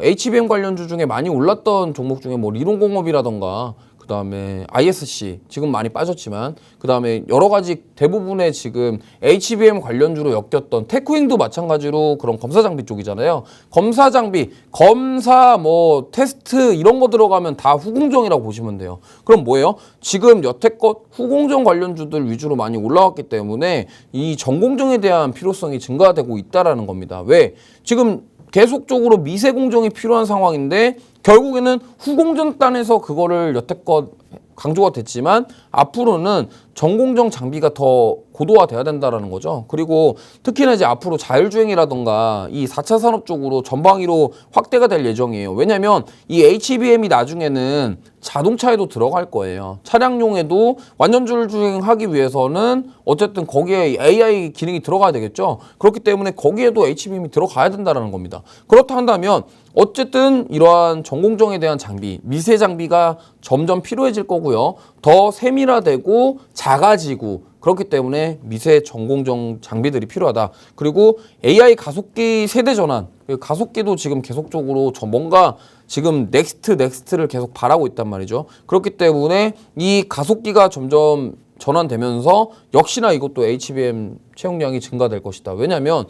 HBM 관련주 중에 많이 올랐던 종목 중에 뭐 리론공업이라던가 그 다음에 ISC 지금 많이 빠졌지만 그 다음에 여러 가지 대부분의 지금 HBM 관련주로 엮였던 테크윙도 마찬가지로 그런 검사 장비 쪽이잖아요. 검사 장비, 검사 뭐 테스트 이런 거 들어가면 다 후공정이라고 보시면 돼요. 그럼 뭐예요? 지금 여태껏 후공정 관련주들 위주로 많이 올라왔기 때문에 이 전공정에 대한 필요성이 증가되고 있다라는 겁니다. 왜? 지금 계속적으로 미세 공정이 필요한 상황인데 결국에는 후공정단에서 그거를 여태껏 강조가 됐지만 앞으로는 전공정 장비가 더 고도화돼야 된다라는 거죠. 그리고 특히나 이제 앞으로 자율주행이라던가 이 4차 산업 쪽으로 전방위로 확대가 될 예정이에요. 왜냐하면 이 HBM이 나중에는 자동차에도 들어갈 거예요. 차량용에도 완전 자율주행하기 위해서는 어쨌든 거기에 AI 기능이 들어가야 되겠죠. 그렇기 때문에 거기에도 HBM이 들어가야 된다는 겁니다. 그렇다 한다면 어쨌든 이러한 전공정에 대한 장비, 미세 장비가 점점 필요해질 거고요. 더 세밀화되고 작아지고 그렇기 때문에 미세 전공정 장비들이 필요하다. 그리고 AI 가속기 세대 전환, 가속기도 지금 계속적으로 뭔가 지금 넥스트를 계속 바라고 있단 말이죠. 그렇기 때문에 이 가속기가 점점 전환되면서 역시나 이것도 HBM 채용량이 증가될 것이다. 왜냐하면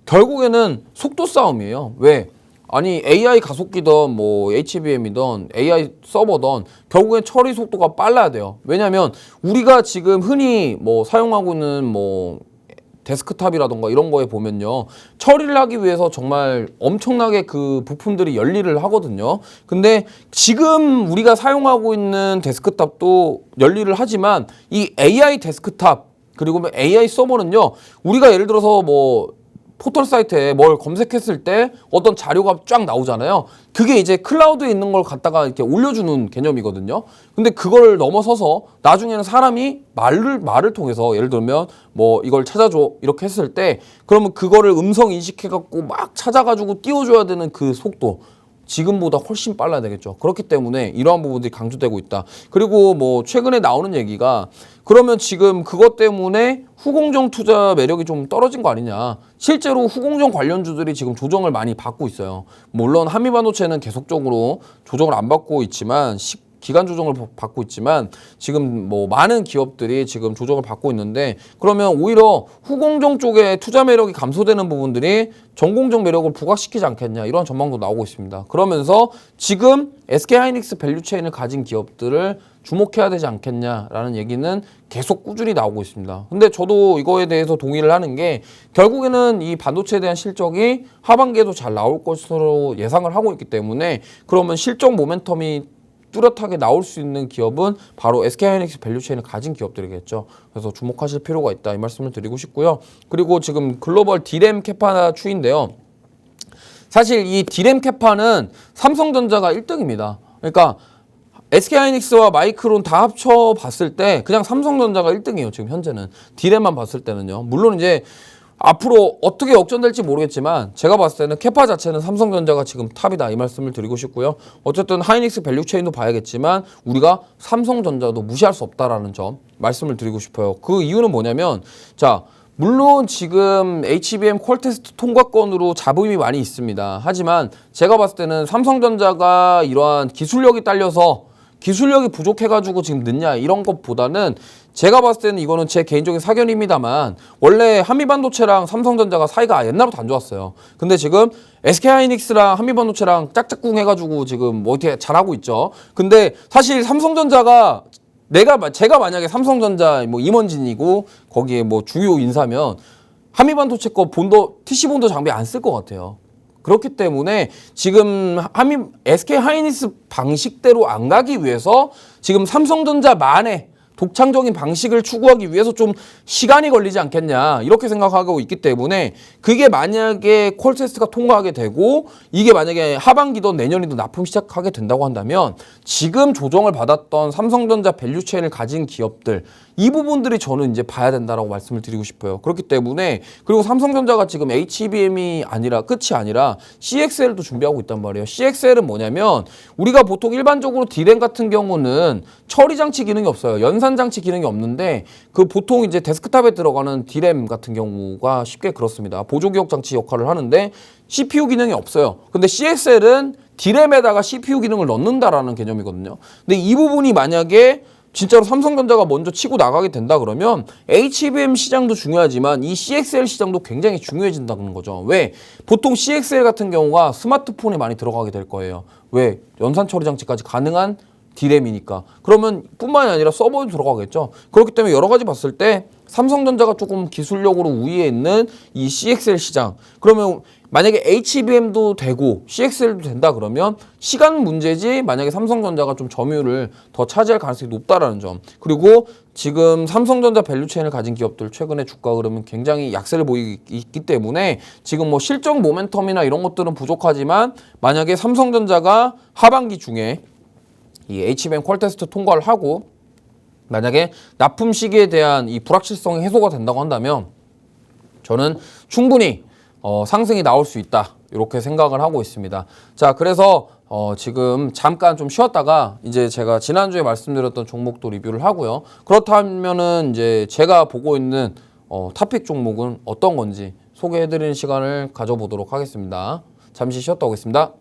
결국에는 속도 싸움이에요. 왜? 아니 AI 가속기든 뭐 HBM이든 AI 서버든 결국엔 처리 속도가 빨라야 돼요. 왜냐하면 우리가 지금 흔히 뭐 사용하고 있는 뭐 데스크탑이라던가 이런 거에 보면요. 처리를 하기 위해서 정말 엄청나게 그 부품들이 열일을 하거든요. 근데 지금 우리가 사용하고 있는 데스크탑도 열일을 하지만 이 AI 데스크탑 그리고 AI 서버는요. 우리가 예를 들어서 뭐 포털 사이트에 뭘 검색했을 때 어떤 자료가 쫙 나오잖아요. 그게 이제 클라우드에 있는 걸 갖다가 이렇게 올려주는 개념이거든요. 근데 그걸 넘어서서 나중에는 사람이 말을 통해서 예를 들면 뭐 이걸 찾아줘 이렇게 했을 때 그러면 그거를 음성 인식해갖고 막 찾아가지고 띄워줘야 되는 그 속도. 지금보다 훨씬 빨라야 되겠죠. 그렇기 때문에 이러한 부분들이 강조되고 있다. 그리고 뭐 최근에 나오는 얘기가 그러면 지금 그것 때문에 후공정 투자 매력이 좀 떨어진 거 아니냐. 실제로 후공정 관련주들이 지금 조정을 많이 받고 있어요. 물론 한미반도체는 계속적으로 조정을 안 받고 있지만 기간 조정을 받고 있지만 지금 뭐 많은 기업들이 지금 조정을 받고 있는데 그러면 오히려 후공정 쪽에 투자 매력이 감소되는 부분들이 전공정 매력을 부각시키지 않겠냐 이런 전망도 나오고 있습니다. 그러면서 지금 SK하이닉스 밸류체인을 가진 기업들을 주목해야 되지 않겠냐라는 얘기는 계속 꾸준히 나오고 있습니다. 근데 저도 이거에 대해서 동의를 하는 게 결국에는 이 반도체에 대한 실적이 하반기에도 잘 나올 것으로 예상을 하고 있기 때문에 그러면 실적 모멘텀이 뚜렷하게 나올 수 있는 기업은 바로 SK하이닉스 밸류체인을 가진 기업들이겠죠. 그래서 주목하실 필요가 있다 이 말씀을 드리고 싶고요. 그리고 지금 글로벌 D램 캐파 추인데요. 사실 이 D램 캐파는 삼성전자가 1등입니다. 그러니까 SK하이닉스와 마이크론 다 합쳐 봤을 때 그냥 삼성전자가 1등이에요. 지금 현재는 D램만 봤을 때는요. 물론 이제 앞으로 어떻게 역전될지 모르겠지만 제가 봤을 때는 캐파 자체는 삼성전자가 지금 탑이다 이 말씀을 드리고 싶고요. 어쨌든 하이닉스 밸류체인도 봐야겠지만 우리가 삼성전자도 무시할 수 없다라는 점 말씀을 드리고 싶어요. 그 이유는 뭐냐면 자 물론 지금 HBM 퀄 테스트 통과권으로 잡음이 많이 있습니다. 하지만 제가 봤을 때는 삼성전자가 이러한 기술력이 딸려서 기술력이 부족해가지고 지금 늦냐 이런 것보다는 제가 봤을 때는 이거는 제 개인적인 사견입니다만 원래 한미반도체랑 삼성전자가 사이가 옛날부터 안 좋았어요. 근데 지금 SK하이닉스랑 한미반도체랑 짝짝꿍 해가지고 지금 뭐 어떻게 잘하고 있죠. 근데 사실 삼성전자가 제가 만약에 삼성전자 뭐 임원진이고 거기에 뭐 주요 인사면 한미반도체 거 본도 TC 본도 장비 안 쓸 것 같아요. 그렇기 때문에 지금 SK하이닉스 방식대로 안 가기 위해서 지금 삼성전자만의 독창적인 방식을 추구하기 위해서 좀 시간이 걸리지 않겠냐 이렇게 생각하고 있기 때문에 그게 만약에 콜 테스트가 통과하게 되고 이게 만약에 하반기든 내년이든 납품 시작하게 된다고 한다면 지금 조정을 받았던 삼성전자 밸류체인을 가진 기업들 이 부분들이 저는 이제 봐야 된다라고 말씀을 드리고 싶어요. 그렇기 때문에 그리고 삼성전자가 지금 HBM이 아니라 끝이 아니라 CXL도 준비하고 있단 말이에요. CXL은 뭐냐면 우리가 보통 일반적으로 D램 같은 경우는 처리 장치 기능이 없어요. 연산 장치 기능이 없는데 그 보통 이제 데스크탑에 들어가는 D램 같은 경우가 쉽게 그렇습니다. 보조 기억 장치 역할을 하는데 CPU 기능이 없어요. 근데 CXL은 D램에다가 CPU 기능을 넣는다라는 개념이거든요. 근데 이 부분이 만약에 진짜로 삼성전자가 먼저 치고 나가게 된다 그러면 HBM 시장도 중요하지만 이 CXL 시장도 굉장히 중요해진다는 거죠. 왜? 보통 CXL 같은 경우가 스마트폰에 많이 들어가게 될 거예요. 왜? 연산 처리 장치까지 가능한 D램이니까. 그러면 뿐만이 아니라 서버에도 들어가겠죠. 그렇기 때문에 여러 가지 봤을 때 삼성전자가 조금 기술력으로 우위에 있는 이 CXL 시장. 그러면 만약에 HBM도 되고 CXL도 된다 그러면 시간 문제지 만약에 삼성전자가 좀 점유율을 더 차지할 가능성이 높다라는 점. 그리고 지금 삼성전자 밸류체인을 가진 기업들 최근에 주가 흐름은 굉장히 약세를 보이고 있기 때문에 지금 뭐 실적 모멘텀이나 이런 것들은 부족하지만 만약에 삼성전자가 하반기 중에 이 HBM 퀄 테스트 통과를 하고 만약에 납품 시기에 대한 이 불확실성이 해소가 된다고 한다면 저는 충분히 상승이 나올 수 있다 이렇게 생각을 하고 있습니다. 자, 그래서 지금 잠깐 좀 쉬었다가 이제 제가 지난주에 말씀드렸던 종목도 리뷰를 하고요. 그렇다면은 이제 제가 보고 있는 탑픽 종목은 어떤 건지 소개해드리는 시간을 가져보도록 하겠습니다. 잠시 쉬었다 오겠습니다.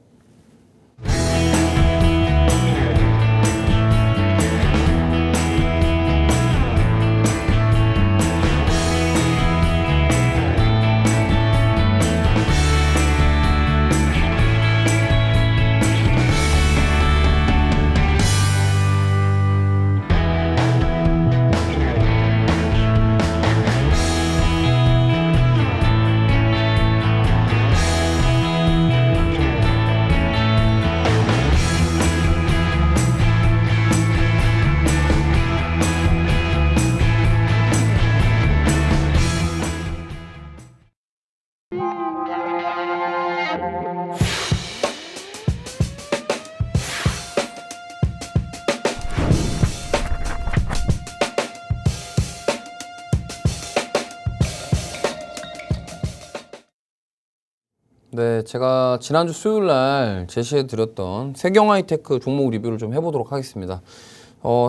네, 제가 지난주 수요일 날 제시해드렸던 세경하이테크 종목 리뷰를 좀 해보도록 하겠습니다.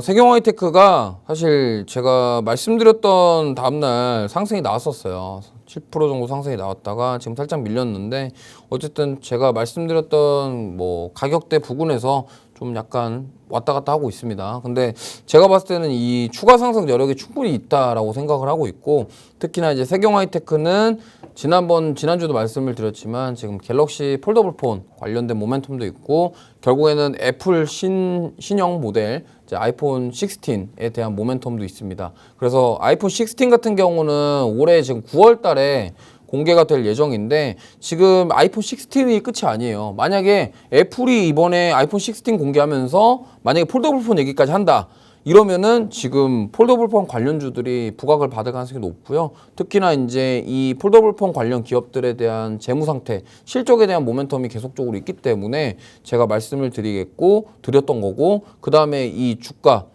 세경하이테크가 사실 제가 말씀드렸던 다음날 상승이 나왔었어요. 7% 정도 상승이 나왔다가 지금 살짝 밀렸는데 어쨌든 제가 말씀드렸던 뭐 가격대 부근에서 좀 약간 왔다 갔다 하고 있습니다. 근데 제가 봤을 때는 이 추가 상승 여력이 충분히 있다라고 생각을 하고 있고 특히나 이제 세경하이테크는 지난주도 말씀을 드렸지만 지금 갤럭시 폴더블 폰 관련된 모멘텀도 있고 결국에는 애플 신형 모델 이제 아이폰 16에 대한 모멘텀도 있습니다. 그래서 아이폰 16 같은 경우는 올해 지금 9월 달에 공개가 될 예정인데 지금 아이폰 16이 끝이 아니에요. 만약에 애플이 이번에 아이폰 16 공개하면서 만약에 폴더블 폰 얘기까지 한다. 이러면은 지금 폴더블 폰 관련주들이 부각을 받을 가능성이 높고요. 특히나 이제 이 폴더블 폰 관련 기업들에 대한 재무 상태, 실적에 대한 모멘텀이 계속적으로 있기 때문에 제가 말씀을 드렸던 거고 그다음에 이 주가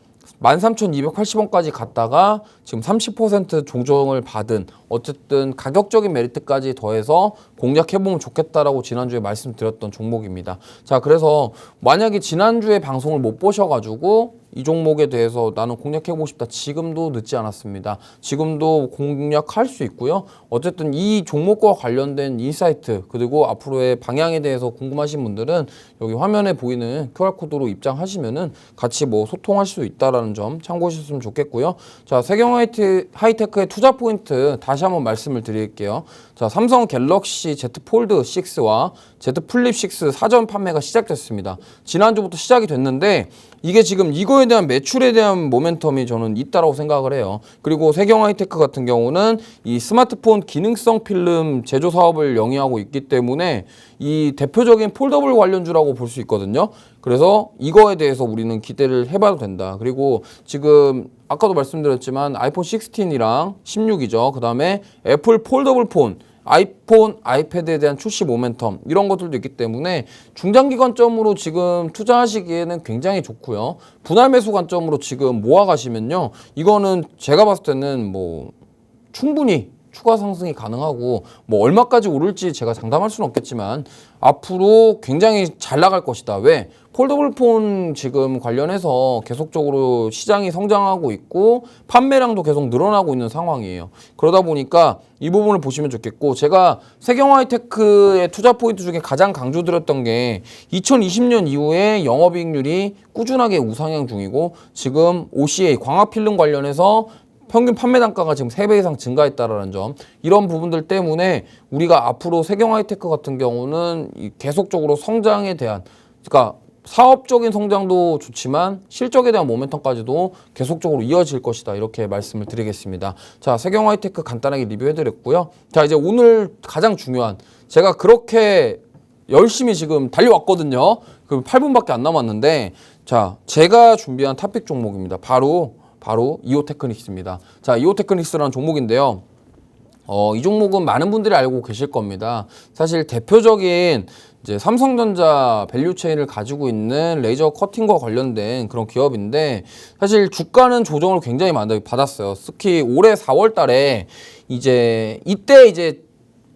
13,280원까지 갔다가 지금 30% 조정을 받은 어쨌든 가격적인 메리트까지 더해서 공략해보면 좋겠다라고 지난주에 말씀드렸던 종목입니다. 자, 그래서 만약에 지난주에 방송을 못 보셔가지고 이 종목에 대해서 나는 공략해보고 싶다. 지금도 늦지 않았습니다. 지금도 공략할 수 있고요. 어쨌든 이 종목과 관련된 인사이트 그리고 앞으로의 방향에 대해서 궁금하신 분들은 여기 화면에 보이는 QR코드로 입장하시면은 같이 뭐 소통할 수 있다라는 점 참고하셨으면 좋겠고요. 자, 세경 하이테크의 투자 포인트 다시 한번 말씀을 드릴게요. 자, 삼성 갤럭시 Z 폴드 6와 Z 플립 6 사전 판매가 시작됐습니다. 지난주부터 시작이 됐는데 이게 지금 이거에 대한 매출에 대한 모멘텀이 저는 있다라고 생각을 해요. 그리고 세경 하이테크 같은 경우는 이 스마트폰 기능성 필름 제조 사업을 영위하고 있기 때문에 이 대표적인 폴더블 관련주라고 볼 수 있거든요. 그래서 이거에 대해서 우리는 기대를 해봐도 된다. 그리고 지금 아까도 말씀드렸지만 아이폰 16이랑 16이죠. 그 다음에 애플 폴더블 폰, 아이폰, 아이패드에 대한 출시 모멘텀 이런 것들도 있기 때문에 중장기 관점으로 지금 투자하시기에는 굉장히 좋고요. 분할 매수 관점으로 지금 모아가시면요. 이거는 제가 봤을 때는 뭐 충분히 추가 상승이 가능하고 뭐 얼마까지 오를지 제가 장담할 수는 없겠지만 앞으로 굉장히 잘 나갈 것이다. 왜? 폴더블 폰 지금 관련해서 계속적으로 시장이 성장하고 있고 판매량도 계속 늘어나고 있는 상황이에요. 그러다 보니까 이 부분을 보시면 좋겠고 제가 세경 하이테크의 투자 포인트 중에 가장 강조드렸던 게 2020년 이후에 영업이익률이 꾸준하게 우상향 중이고 지금 OCA 광학 필름 관련해서 평균 판매 단가가 지금 3배 이상 증가했다라는 점 이런 부분들 때문에 우리가 앞으로 세경 하이테크 같은 경우는 계속적으로 성장에 대한 그러니까 사업적인 성장도 좋지만 실적에 대한 모멘텀까지도 계속적으로 이어질 것이다 이렇게 말씀을 드리겠습니다. 자, 세경 하이테크 간단하게 리뷰해드렸고요. 자, 이제 오늘 가장 중요한 제가 그렇게 열심히 지금 달려왔거든요. 그 8분밖에 안 남았는데 자, 제가 준비한 탑픽 종목입니다. 바로 이오테크닉스입니다. 자, 이오테크닉스라는 종목인데요. 이 종목은 많은 분들이 알고 계실 겁니다. 사실 대표적인 이제 삼성전자 밸류체인을 가지고 있는 레이저 커팅과 관련된 그런 기업인데 사실 주가는 조정을 굉장히 많이 받았어요. 특히 올해 4월 달에 이때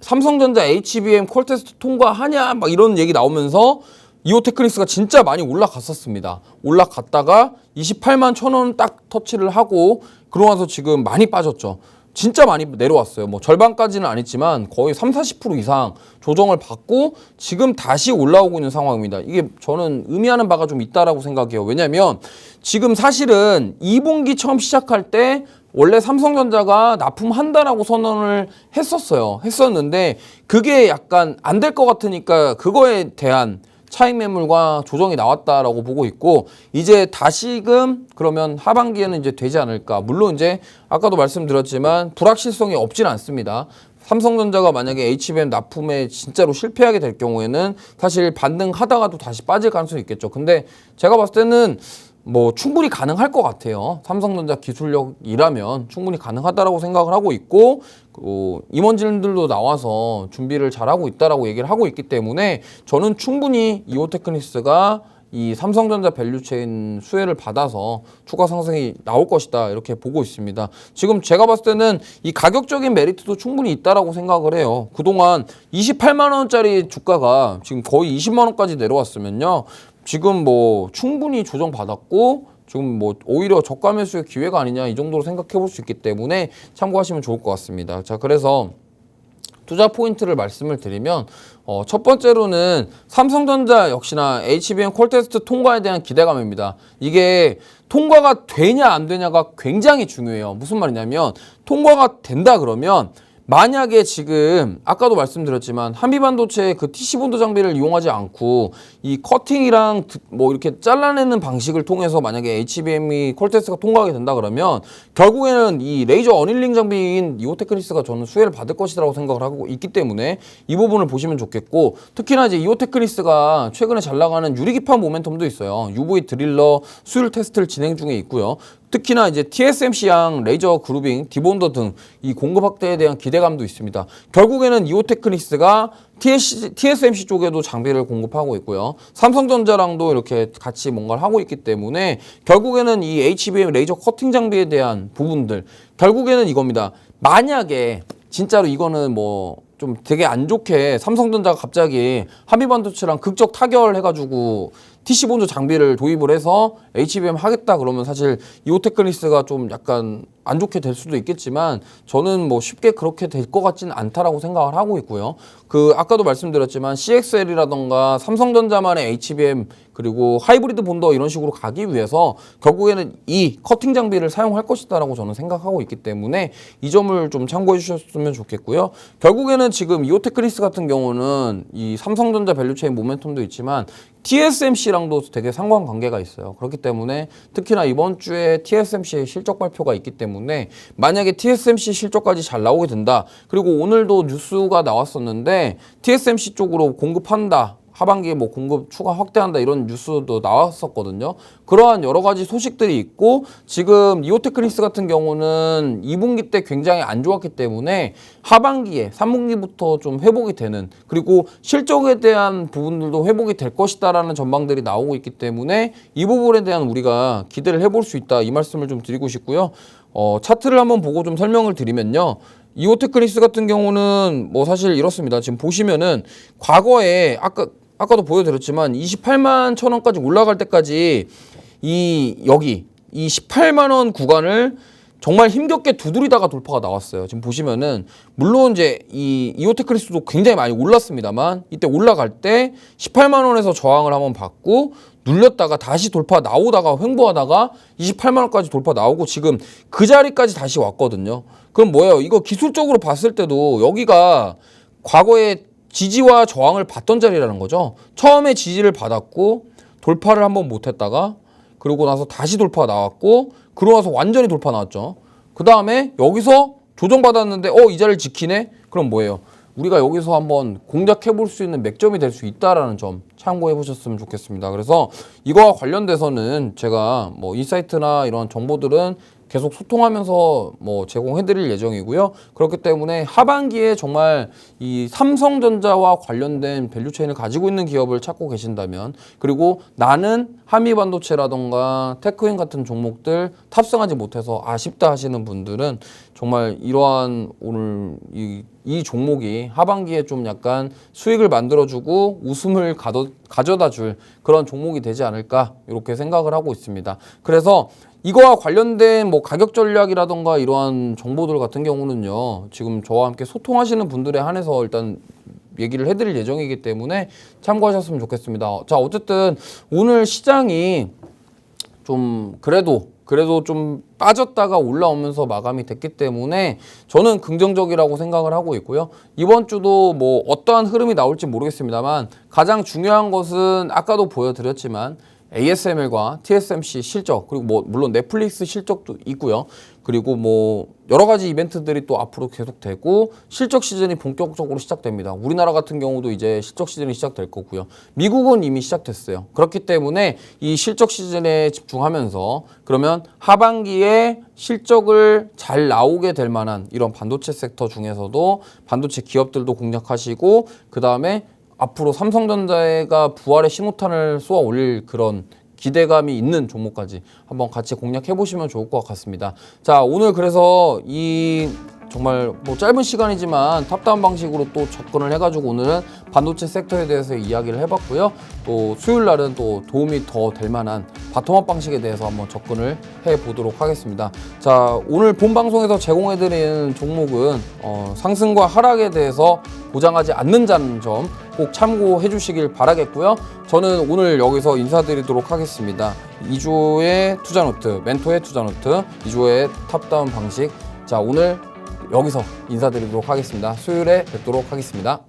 삼성전자 HBM 콜 테스트 통과하냐 막 이런 얘기 나오면서 이오테크닉스가 진짜 많이 올라갔었습니다. 올라갔다가 28만 1,000원 딱 터치를 하고 그러고 나서 지금 많이 빠졌죠. 진짜 많이 내려왔어요. 뭐 절반까지는 아니지만 거의 30-40% 이상 조정을 받고 지금 다시 올라오고 있는 상황입니다. 이게 저는 의미하는 바가 좀 있다라고 생각해요. 왜냐면 지금 사실은 2분기 처음 시작할 때 원래 삼성전자가 납품한다라고 선언을 했었는데 그게 약간 안 될 것 같으니까 그거에 대한 차익 매물과 조정이 나왔다라고 보고 있고 이제 다시금 그러면 하반기에는 이제 되지 않을까. 물론 이제 아까도 말씀드렸지만 불확실성이 없진 않습니다. 삼성전자가 만약에 HBM 납품에 진짜로 실패하게 될 경우에는 사실 반등하다가도 다시 빠질 가능성이 있겠죠. 근데 제가 봤을 때는 뭐 충분히 가능할 것 같아요. 삼성전자 기술력이라면 충분히 가능하다라고 생각을 하고 있고 임원진들도 나와서 준비를 잘하고 있다라고 얘기를 하고 있기 때문에 저는 충분히 이오테크닉스가 이 삼성전자 밸류체인 수혜를 받아서 추가 상승이 나올 것이다 이렇게 보고 있습니다. 지금 제가 봤을 때는 이 가격적인 메리트도 충분히 있다라고 생각을 해요. 그동안 28만 원짜리 주가가 지금 거의 20만 원까지 내려왔으면요. 지금 뭐 충분히 조정받았고 지금 뭐 오히려 저가 매수의 기회가 아니냐 이 정도로 생각해 볼 수 있기 때문에 참고하시면 좋을 것 같습니다. 자, 그래서 투자 포인트를 말씀을 드리면 첫 번째로는 삼성전자 역시나 HBM 콜 테스트 통과에 대한 기대감입니다. 이게 통과가 되냐 안 되냐가 굉장히 중요해요. 무슨 말이냐면 통과가 된다 그러면 만약에 지금 아까도 말씀드렸지만 한미반도체 그 TC본드 장비를 이용하지 않고 이 커팅이랑 뭐 이렇게 잘라내는 방식을 통해서 만약에 HBM이 콜테스트가 통과하게 된다 그러면 결국에는 이 레이저 어닐링 장비인 이오테크닉스가 저는 수혜를 받을 것이라고 생각을 하고 있기 때문에 이 부분을 보시면 좋겠고 특히나 이제 이오테크닉스가 최근에 잘 나가는 유리기판 모멘텀도 있어요. UV 드릴러 수율 테스트를 진행 중에 있고요. 특히나 이제 TSMC양 레이저 그루빙, 디본더 등 이 공급 확대에 대한 기대감도 있습니다. 결국에는 이오테크닉스가 TSMC 쪽에도 장비를 공급하고 있고요. 삼성전자랑도 이렇게 같이 뭔가를 하고 있기 때문에 결국에는 이 HBM 레이저 커팅 장비에 대한 부분들 결국에는 이겁니다. 만약에 진짜로 이거는 뭐 좀 되게 안 좋게 삼성전자가 갑자기 한미반도체랑 극적 타결해가지고 TC 본조 장비를 도입을 해서 HBM 하겠다 그러면 사실 이오테크니스가 좀 약간 안 좋게 될 수도 있겠지만 저는 뭐 쉽게 그렇게 될 것 같지는 않다라고 생각을 하고 있고요. 그 아까도 말씀드렸지만 CXL이라던가 삼성전자만의 HBM 그리고 하이브리드 본더 이런 식으로 가기 위해서 결국에는 이 커팅 장비를 사용할 것이다라고 저는 생각하고 있기 때문에 이 점을 좀 참고해 주셨으면 좋겠고요. 결국에는 지금 이오테크니스 같은 경우는 이 삼성전자 밸류체인 모멘텀도 있지만 TSMC랑도 되게 상관관계가 있어요. 그렇기 때문에 특히나 이번 주에 TSMC의 실적 발표가 있기 때문에 만약에 TSMC 실적까지 잘 나오게 된다. 그리고 오늘도 뉴스가 나왔었는데 TSMC 쪽으로 공급한다. 하반기에 뭐 공급 추가 확대한다 이런 뉴스도 나왔었거든요. 그러한 여러 가지 소식들이 있고 지금 이오테크니스 같은 경우는 2분기 때 굉장히 안 좋았기 때문에 하반기에 3분기부터 좀 회복이 되는 그리고 실적에 대한 부분들도 회복이 될 것이다라는 전망들이 나오고 있기 때문에 이 부분에 대한 우리가 기대를 해볼 수 있다 이 말씀을 좀 드리고 싶고요. 차트를 한번 보고 좀 설명을 드리면요. 이오테크니스 같은 경우는 뭐 사실 이렇습니다. 지금 보시면은 과거에 아까도 보여드렸지만 28만 1,000원까지 올라갈 때까지 여기 18만 원 구간을 정말 힘겹게 두드리다가 돌파가 나왔어요. 지금 보시면은 물론 이제 이 이오테크니스도 굉장히 많이 올랐습니다만 이때 올라갈 때 18만 원에서 저항을 한번 받고 눌렸다가 다시 돌파 나오다가 횡보하다가 28만 원까지 돌파 나오고 지금 그 자리까지 다시 왔거든요. 그럼 뭐예요? 이거 기술적으로 봤을 때도 여기가 과거에 지지와 저항을 받던 자리라는 거죠. 처음에 지지를 받았고 돌파를 한번 못했다가 그러고 나서 다시 돌파가 나왔고 그러고 나서 완전히 돌파 나왔죠. 그 다음에 여기서 조정받았는데 이 자리를 지키네? 그럼 뭐예요? 우리가 여기서 한번 공략해 볼 수 있는 맥점이 될 수 있다라는 점 참고해 보셨으면 좋겠습니다. 그래서 이거와 관련돼서는 제가 뭐 인사이트나 이런 정보들은 계속 소통하면서 뭐 제공해드릴 예정이고요. 그렇기 때문에 하반기에 정말 이 삼성전자와 관련된 밸류체인을 가지고 있는 기업을 찾고 계신다면 그리고 나는 한미반도체라던가 테크윈 같은 종목들 탑승하지 못해서 아쉽다 하시는 분들은 정말 이러한 오늘 이 종목이 하반기에 좀 약간 수익을 만들어주고 웃음을 가져다 줄 그런 종목이 되지 않을까 이렇게 생각을 하고 있습니다. 그래서 이거와 관련된 뭐 가격 전략이라던가 이러한 정보들 같은 경우는요. 지금 저와 함께 소통하시는 분들에 한해서 일단 얘기를 해드릴 예정이기 때문에 참고하셨으면 좋겠습니다. 자, 어쨌든 오늘 시장이 좀 그래도 좀 빠졌다가 올라오면서 마감이 됐기 때문에 저는 긍정적이라고 생각을 하고 있고요. 이번 주도 뭐 어떠한 흐름이 나올지 모르겠습니다만 가장 중요한 것은 아까도 보여드렸지만 ASML과 TSMC 실적 그리고 뭐 물론 넷플릭스 실적도 있고요. 그리고 뭐 여러 가지 이벤트들이 또 앞으로 계속되고 실적 시즌이 본격적으로 시작됩니다. 우리나라 같은 경우도 이제 실적 시즌이 시작될 거고요. 미국은 이미 시작됐어요. 그렇기 때문에 이 실적 시즌에 집중하면서 그러면 하반기에 실적을 잘 나오게 될 만한 이런 반도체 섹터 중에서도 반도체 기업들도 공략하시고 그 다음에 앞으로 삼성전자가 부활의 신호탄을 쏘아 올릴 그런 기대감이 있는 종목까지 한번 같이 공략해 보시면 좋을 것 같습니다. 자, 오늘 그래서 이 정말 뭐 짧은 시간이지만 탑다운 방식으로 또 접근을 해가지고 오늘은 반도체 섹터에 대해서 이야기를 해봤고요. 또 수요일 날은 또 도움이 더 될 만한 바텀업 방식에 대해서 한번 접근을 해보도록 하겠습니다. 자, 오늘 본 방송에서 제공해드리는 종목은 상승과 하락에 대해서 보장하지 않는다는 점 꼭 참고해 주시길 바라겠고요. 저는 오늘 여기서 인사드리도록 하겠습니다. 2조의 투자노트, 멘토의 투자노트, 2조의 탑다운 방식. 자, 오늘 여기서 인사드리도록 하겠습니다. 수요일에 뵙도록 하겠습니다.